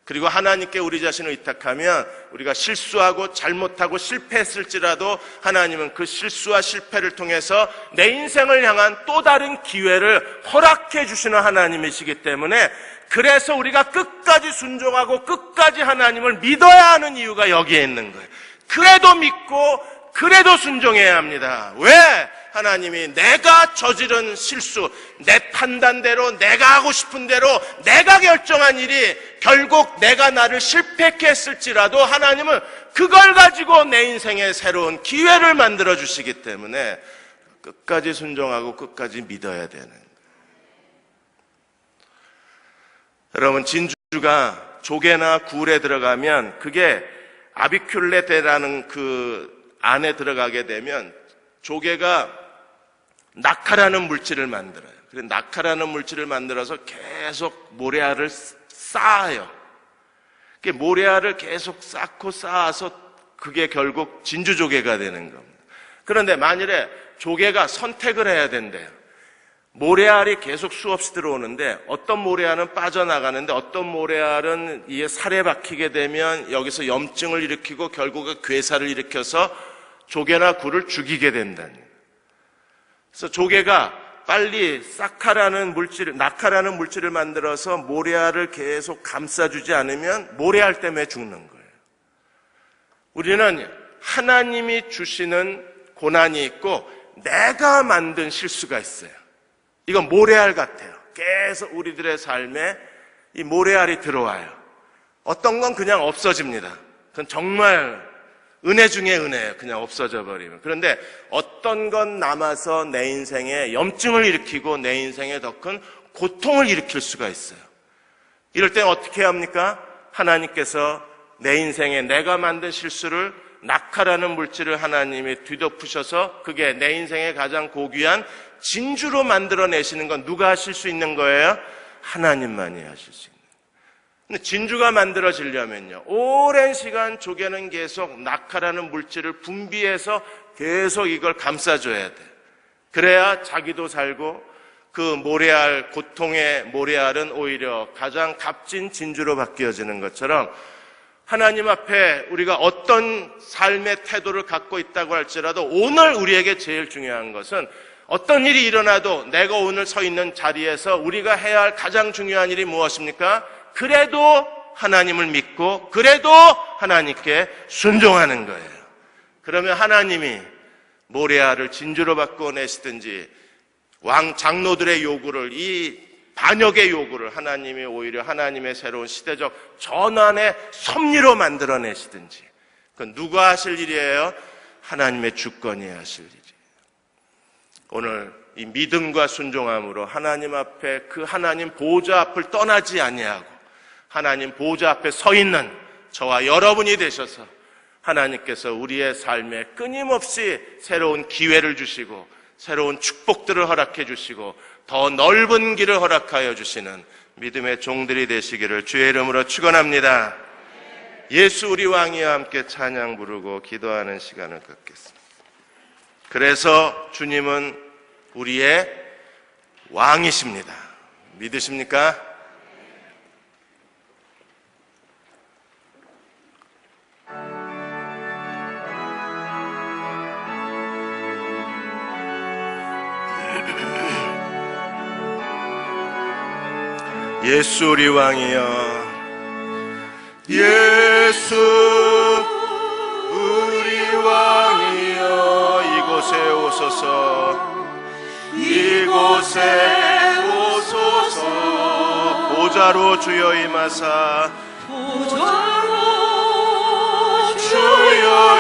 그리고 하나님께 우리 자신을 위탁하면 우리가 실수하고 잘못하고 실패했을지라도 하나님은 그 실수와 실패를 통해서 내 인생을 향한 또 다른 기회를 허락해 주시는 하나님이시기 때문에 그래서 우리가 끝까지 순종하고 끝까지 하나님을 믿어야 하는 이유가 여기에 있는 거예요. 그래도 믿고 그래도 순종해야 합니다. 왜? 하나님이 내가 저지른 실수, 내 판단대로 내가 하고 싶은 대로 내가 결정한 일이 결국 내가 나를 실패케 했을지라도 하나님은 그걸 가지고 내 인생에 새로운 기회를 만들어 주시기 때문에 끝까지 순종하고 끝까지 믿어야 되는 거예요. 여러분, 진주가 조개나 굴에 들어가면 그게 아비큘레테라는 그 안에 들어가게 되면 조개가 낙하라는 물질을 만들어요. 그래서 낙하라는 물질을 만들어서 계속 모래알을 쌓아요. 모래알을 계속 쌓고 쌓아서 그게 결국 진주조개가 되는 겁니다. 그런데 만일에 조개가 선택을 해야 된대요. 모래알이 계속 수없이 들어오는데 어떤 모래알은 빠져나가는데 어떤 모래알은 이에 살에 박히게 되면 여기서 염증을 일으키고 결국은 괴사를 일으켜서 조개나 굴을 죽이게 된다는 거예요. 그래서 조개가 빨리 낙하라는 물질을 만들어서 모래알을 계속 감싸주지 않으면 모래알 때문에 죽는 거예요. 우리는 하나님이 주시는 고난이 있고 내가 만든 실수가 있어요. 이건 모래알 같아요. 계속 우리들의 삶에 이 모래알이 들어와요. 어떤 건 그냥 없어집니다. 그건 정말 은혜 중에 은혜예요. 그냥 없어져 버리면. 그런데 어떤 건 남아서 내 인생에 염증을 일으키고 내 인생에 더 큰 고통을 일으킬 수가 있어요. 이럴 땐 어떻게 합니까? 하나님께서 내 인생에 내가 만든 실수를 낙하라는 물질을 하나님이 뒤덮으셔서 그게 내 인생의 가장 고귀한 진주로 만들어내시는 건 누가 하실 수 있는 거예요? 하나님만이 하실 수 있는 거예요. 근데 진주가 만들어지려면요, 오랜 시간 조개는 계속 낙하라는 물질을 분비해서 계속 이걸 감싸줘야 돼. 그래야 자기도 살고 그 모래알, 고통의 모래알은 오히려 가장 값진 진주로 바뀌어지는 것처럼 하나님 앞에 우리가 어떤 삶의 태도를 갖고 있다고 할지라도 오늘 우리에게 제일 중요한 것은 어떤 일이 일어나도 내가 오늘 서 있는 자리에서 우리가 해야 할 가장 중요한 일이 무엇입니까? 그래도 하나님을 믿고 그래도 하나님께 순종하는 거예요. 그러면 하나님이 모래알을 진주로 바꿔내시든지 장로들의 요구를, 이 반역의 요구를 하나님이 오히려 하나님의 새로운 시대적 전환의 섭리로 만들어내시든지, 그건 누가 하실 일이에요? 하나님의 주권이 하실 일이에요. 오늘 이 믿음과 순종함으로 하나님 앞에 그 하나님 보좌 앞을 떠나지 아니하고 하나님 보좌 앞에 서 있는 저와 여러분이 되셔서 하나님께서 우리의 삶에 끊임없이 새로운 기회를 주시고 새로운 축복들을 허락해 주시고 더 넓은 길을 허락하여 주시는 믿음의 종들이 되시기를 주의 이름으로 축원합니다. 예수 우리 왕이와 함께 찬양 부르고 기도하는 시간을 갖겠습니다. 그래서 주님은 우리의 왕이십니다. 믿으십니까? 예수 우리 왕이여, 예수 우리 왕이여, 이곳에 오소서, 이곳에 오소서. 보좌로 주여 임하사, 보좌로 주여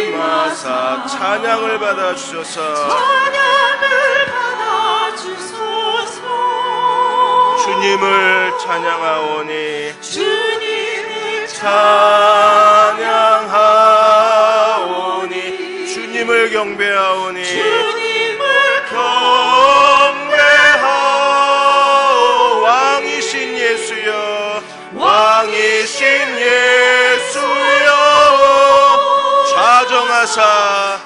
임하사 찬양을 받아 주소서. 찬양을 받아 주소서. 주님을 찬양하오니, 주님을 찬양하오니, 주님을 경배하오니, 주님을 경배하오. 왕이신 예수여, 왕이신 예수여, 좌정하사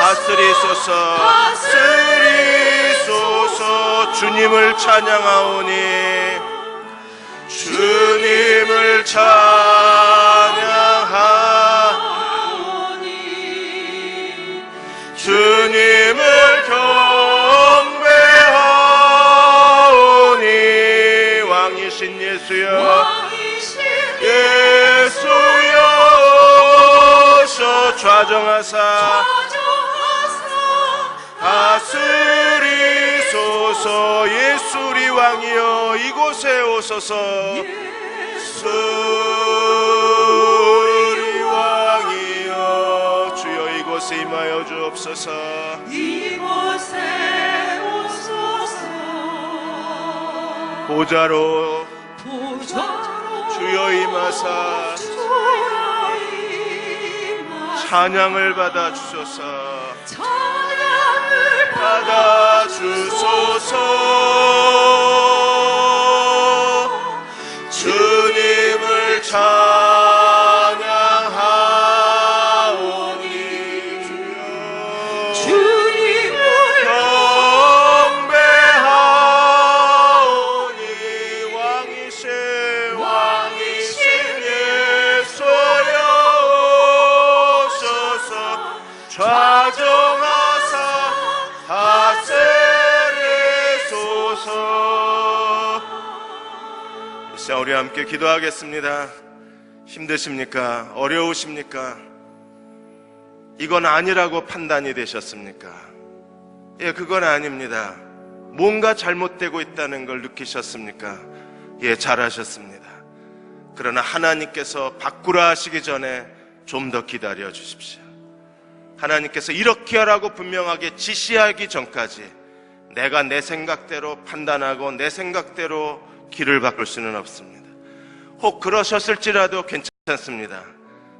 다스리소서, 다스리소서. 주님을 찬양하오니, 주님을 찬양하오니, 주님을 경배하오니, 왕이신 예수여, 예수여, 좌정하사 다스리소서. 예수 우리 왕이여, 이곳에 오소서. 예수 우리 왕이여, 주여 이곳에 임하여 주옵소서. 이곳에 오소서. 보좌로 보좌로 주여 임하사 주여 임하사 찬양을 받아 주소서. 찬양을 받아 주소서. 주님을 찬양하오니, 주님을 경배하오니, 왕이신 예수여 오소서. 좌정하사 다스리소서. 이 시간 우리 함께 기도하겠습니다. 힘드십니까? 어려우십니까? 이건 아니라고 판단이 되셨습니까? 예, 그건 아닙니다. 뭔가 잘못되고 있다는 걸 느끼셨습니까? 예, 잘하셨습니다. 그러나 하나님께서 바꾸라 하시기 전에 좀 더 기다려 주십시오. 하나님께서 이렇게 하라고 분명하게 지시하기 전까지 내가 내 생각대로 판단하고 내 생각대로 길을 바꿀 수는 없습니다. 혹 그러셨을지라도 괜찮습니다.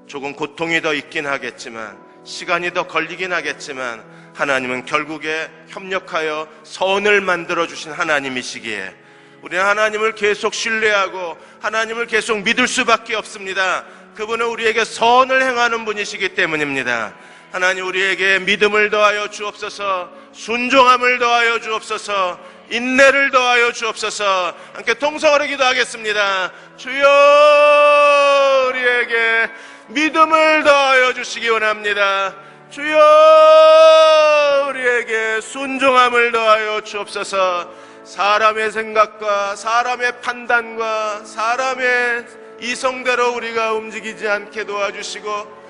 조금 고통이 더 있긴 하겠지만, 시간이 더 걸리긴 하겠지만, 하나님은 결국에 협력하여 선을 만들어 주신 하나님이시기에 우리는 하나님을 계속 신뢰하고 하나님을 계속 믿을 수밖에 없습니다. 그분은 우리에게 선을 행하는 분이시기 때문입니다. 하나님, 우리에게 믿음을 더하여 주옵소서, 순종함을 더하여 주옵소서, 인내를 더하여 주옵소서. 함께 통성으로 기도하겠습니다. 주여, 우리에게 믿음을 더하여 주시기 원합니다. 주여, 우리에게 순종함을 더하여 주옵소서. 사람의 생각과 사람의 판단과 사람의 이성대로 우리가 움직이지 않게 도와주시고,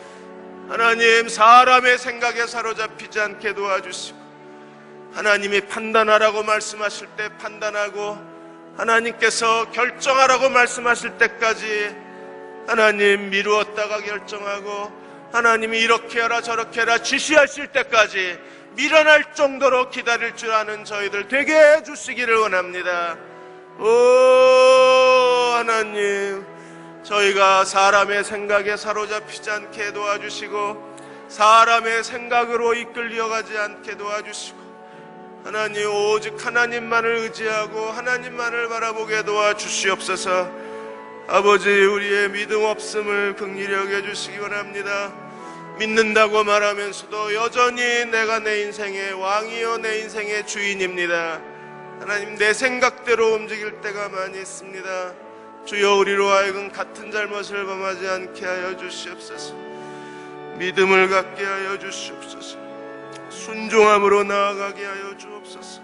하나님, 사람의 생각에 사로잡히지 않게 도와주시고, 하나님이 판단하라고 말씀하실 때 판단하고, 하나님께서 결정하라고 말씀하실 때까지 하나님 미루었다가 결정하고, 하나님이 이렇게 하라 저렇게 하라 지시하실 때까지 미련할 정도로 기다릴 줄 아는 저희들 되게 해주시기를 원합니다. 오 하나님, 저희가 사람의 생각에 사로잡히지 않게 도와주시고, 사람의 생각으로 이끌려가지 않게 도와주시고, 하나님, 오직 하나님만을 의지하고 하나님만을 바라보게 도와주시옵소서. 아버지, 우리의 믿음 없음을 긍휼히 여겨주시기 원합니다. 믿는다고 말하면서도 여전히 내가 내 인생의 왕이요 내 인생의 주인입니다. 하나님, 내 생각대로 움직일 때가 많이 있습니다. 주여, 우리로 하여금 같은 잘못을 범하지 않게 하여 주시옵소서. 믿음을 갖게 하여 주시옵소서. 순종함으로 나아가게 하여 주옵소서.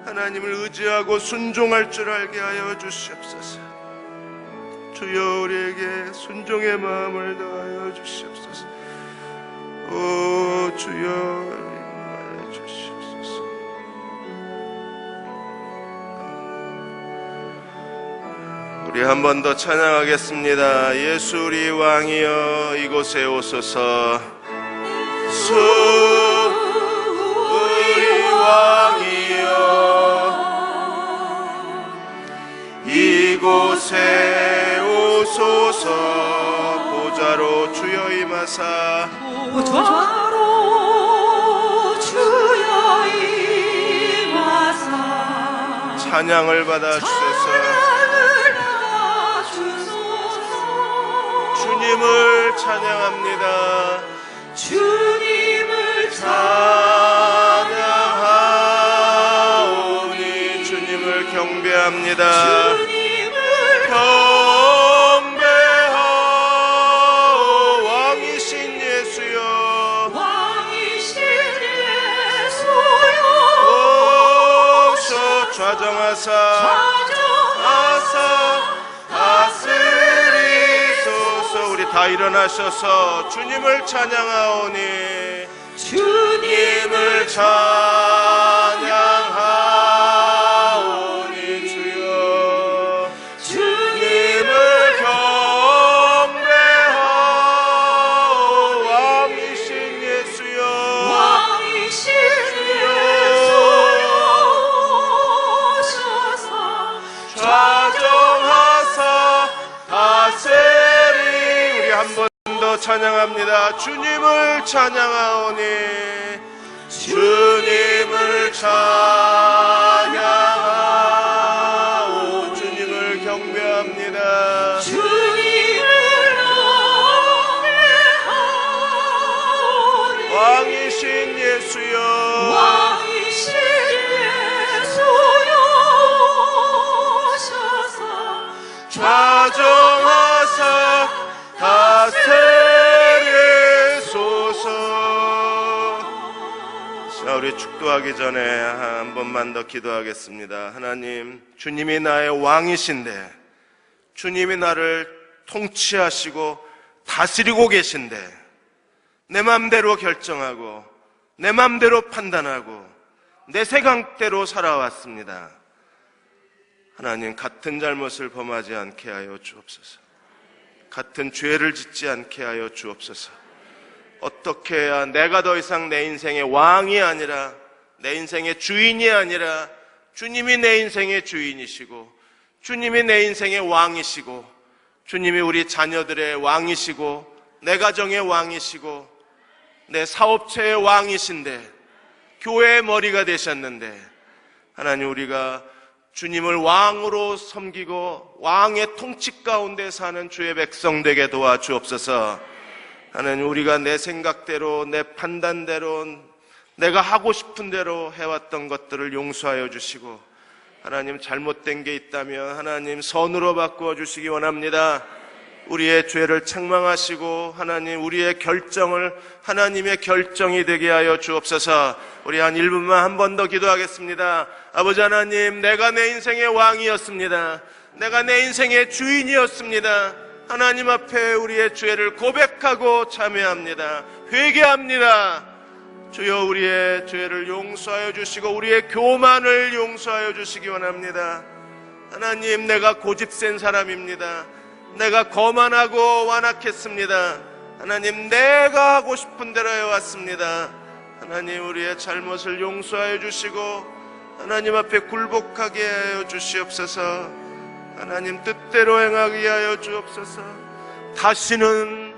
하나님을 의지하고 순종할 줄 알게 하여 주시옵소서. 주여 우리에게 순종의 마음을 더하여 주시옵소서. 오 주여 임하여 주시옵소서. 우리 한 번 더 찬양하겠습니다. 예수 우리 왕이여 이곳에 오소서. 수 우리 왕이여 이곳에 오소서. 보좌로 주여 임하사 보좌로 주여 임하사 찬양을 받아 주소서. 찬양을 받아 주소서. 주님을 찬양합니다. 주님을 찬양하오니 주님을 경배합니다. 주님을 경배하오 왕이신 예수여. 왕이신 예수여 오셔 좌정하사 좌정하사 다스리소서. 우리 다 일어나셔서 주님을 찬양하오니 주님을 찬양하오니 주여. 주님을 경배하오 왕이신 예수여. 왕이신 예수여 오셔서 좌정하사 다스리. 우리 한 번 더 찬양합니다. 주님을 찬양하오니 주님을 찬양하오. 주님을 경배합니다. 주님을 경배하오니 왕이신 예수여. 왕이신 예수여 오셔서 좌정하사 다스리소서. 자, 우리 축도하기 전에 한 번만 더 기도하겠습니다. 하나님, 주님이 나의 왕이신데 주님이 나를 통치하시고 다스리고 계신데 내 맘대로 결정하고 내 맘대로 판단하고 내 생각대로 살아왔습니다. 하나님, 같은 잘못을 범하지 않게 하여 주옵소서. 같은 죄를 짓지 않게 하여 주옵소서. 어떻게 해야 내가 더 이상 내 인생의 왕이 아니라 내 인생의 주인이 아니라 주님이 내 인생의 주인이시고 주님이 내 인생의 왕이시고 주님이 우리 자녀들의 왕이시고 내 가정의 왕이시고 내 사업체의 왕이신데 교회의 머리가 되셨는데 하나님, 우리가 주님을 왕으로 섬기고 왕의 통치 가운데 사는 주의 백성 되게 도와주옵소서. 하나님, 우리가 내 생각대로 내 판단대로 내가 하고 싶은 대로 해왔던 것들을 용서하여 주시고 하나님, 잘못된 게 있다면 하나님 선으로 바꾸어 주시기 원합니다. 우리의 죄를 책망하시고 하나님, 우리의 결정을 하나님의 결정이 되게 하여 주옵소서. 우리 한 1분만 한 번 더 기도하겠습니다. 아버지 하나님, 내가 내 인생의 왕이었습니다. 내가 내 인생의 주인이었습니다. 하나님 앞에 우리의 죄를 고백하고 참회합니다. 회개합니다. 주여, 우리의 죄를 용서하여 주시고 우리의 교만을 용서하여 주시기 원합니다. 하나님, 내가 고집센 사람입니다. 내가 거만하고 완악했습니다. 하나님, 내가 하고 싶은 대로 해왔습니다. 하나님, 우리의 잘못을 용서하여 주시고 하나님 앞에 굴복하게 하여 주시옵소서. 하나님, 뜻대로 행하게 하여 주옵소서. 다시는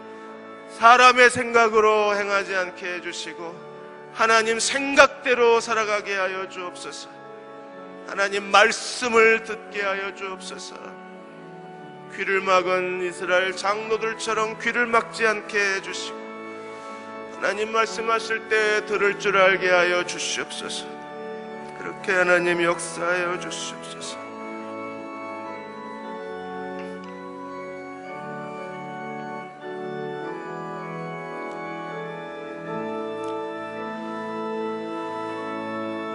사람의 생각으로 행하지 않게 해주시고 하나님 생각대로 살아가게 하여 주옵소서. 하나님, 말씀을 듣게 하여 주옵소서. 귀를 막은 이스라엘 장로들처럼 귀를 막지 않게 해주시고 하나님 말씀하실 때 들을 줄 알게 하여 주시옵소서. 그렇게 하나님 역사하여 주시옵소서.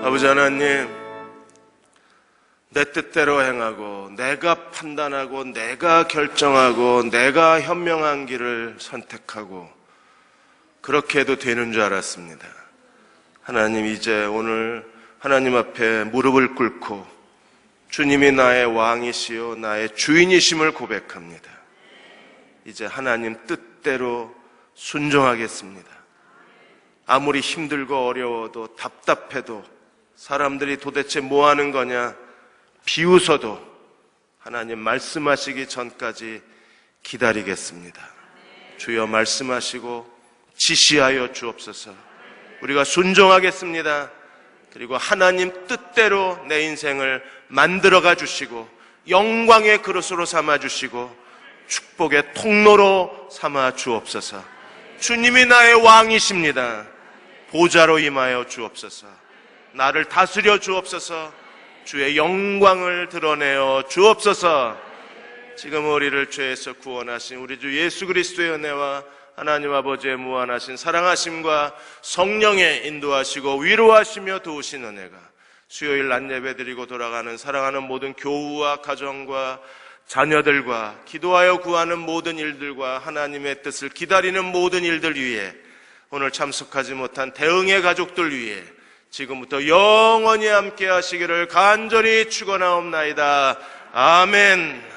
아버지 하나님, 내 뜻대로 행하고 내가 판단하고 내가 결정하고 내가 현명한 길을 선택하고 그렇게 해도 되는 줄 알았습니다. 하나님, 이제 오늘 하나님 앞에 무릎을 꿇고 주님이 나의 왕이시요 나의 주인이심을 고백합니다. 이제 하나님 뜻대로 순종하겠습니다. 아무리 힘들고 어려워도 답답해도 사람들이 도대체 뭐 하는 거냐 비웃어도 하나님 말씀하시기 전까지 기다리겠습니다. 주여 말씀하시고 지시하여 주옵소서. 우리가 순종하겠습니다. 그리고 하나님 뜻대로 내 인생을 만들어가 주시고 영광의 그릇으로 삼아 주시고 축복의 통로로 삼아 주옵소서. 주님이 나의 왕이십니다. 보좌로 임하여 주옵소서. 나를 다스려 주옵소서. 주의 영광을 드러내어 주옵소서. 지금 우리를 죄에서 구원하신 우리 주 예수 그리스도의 은혜와 하나님 아버지의 무한하신 사랑하심과 성령의 인도하시고 위로하시며 도우신 은혜가 수요일 낮 예배드리고 돌아가는 사랑하는 모든 교우와 가정과 자녀들과 기도하여 구하는 모든 일들과 하나님의 뜻을 기다리는 모든 일들 위에 오늘 참석하지 못한 대응의 가족들 위에 지금부터 영원히 함께 하시기를 간절히 축원하옵나이다. 아멘.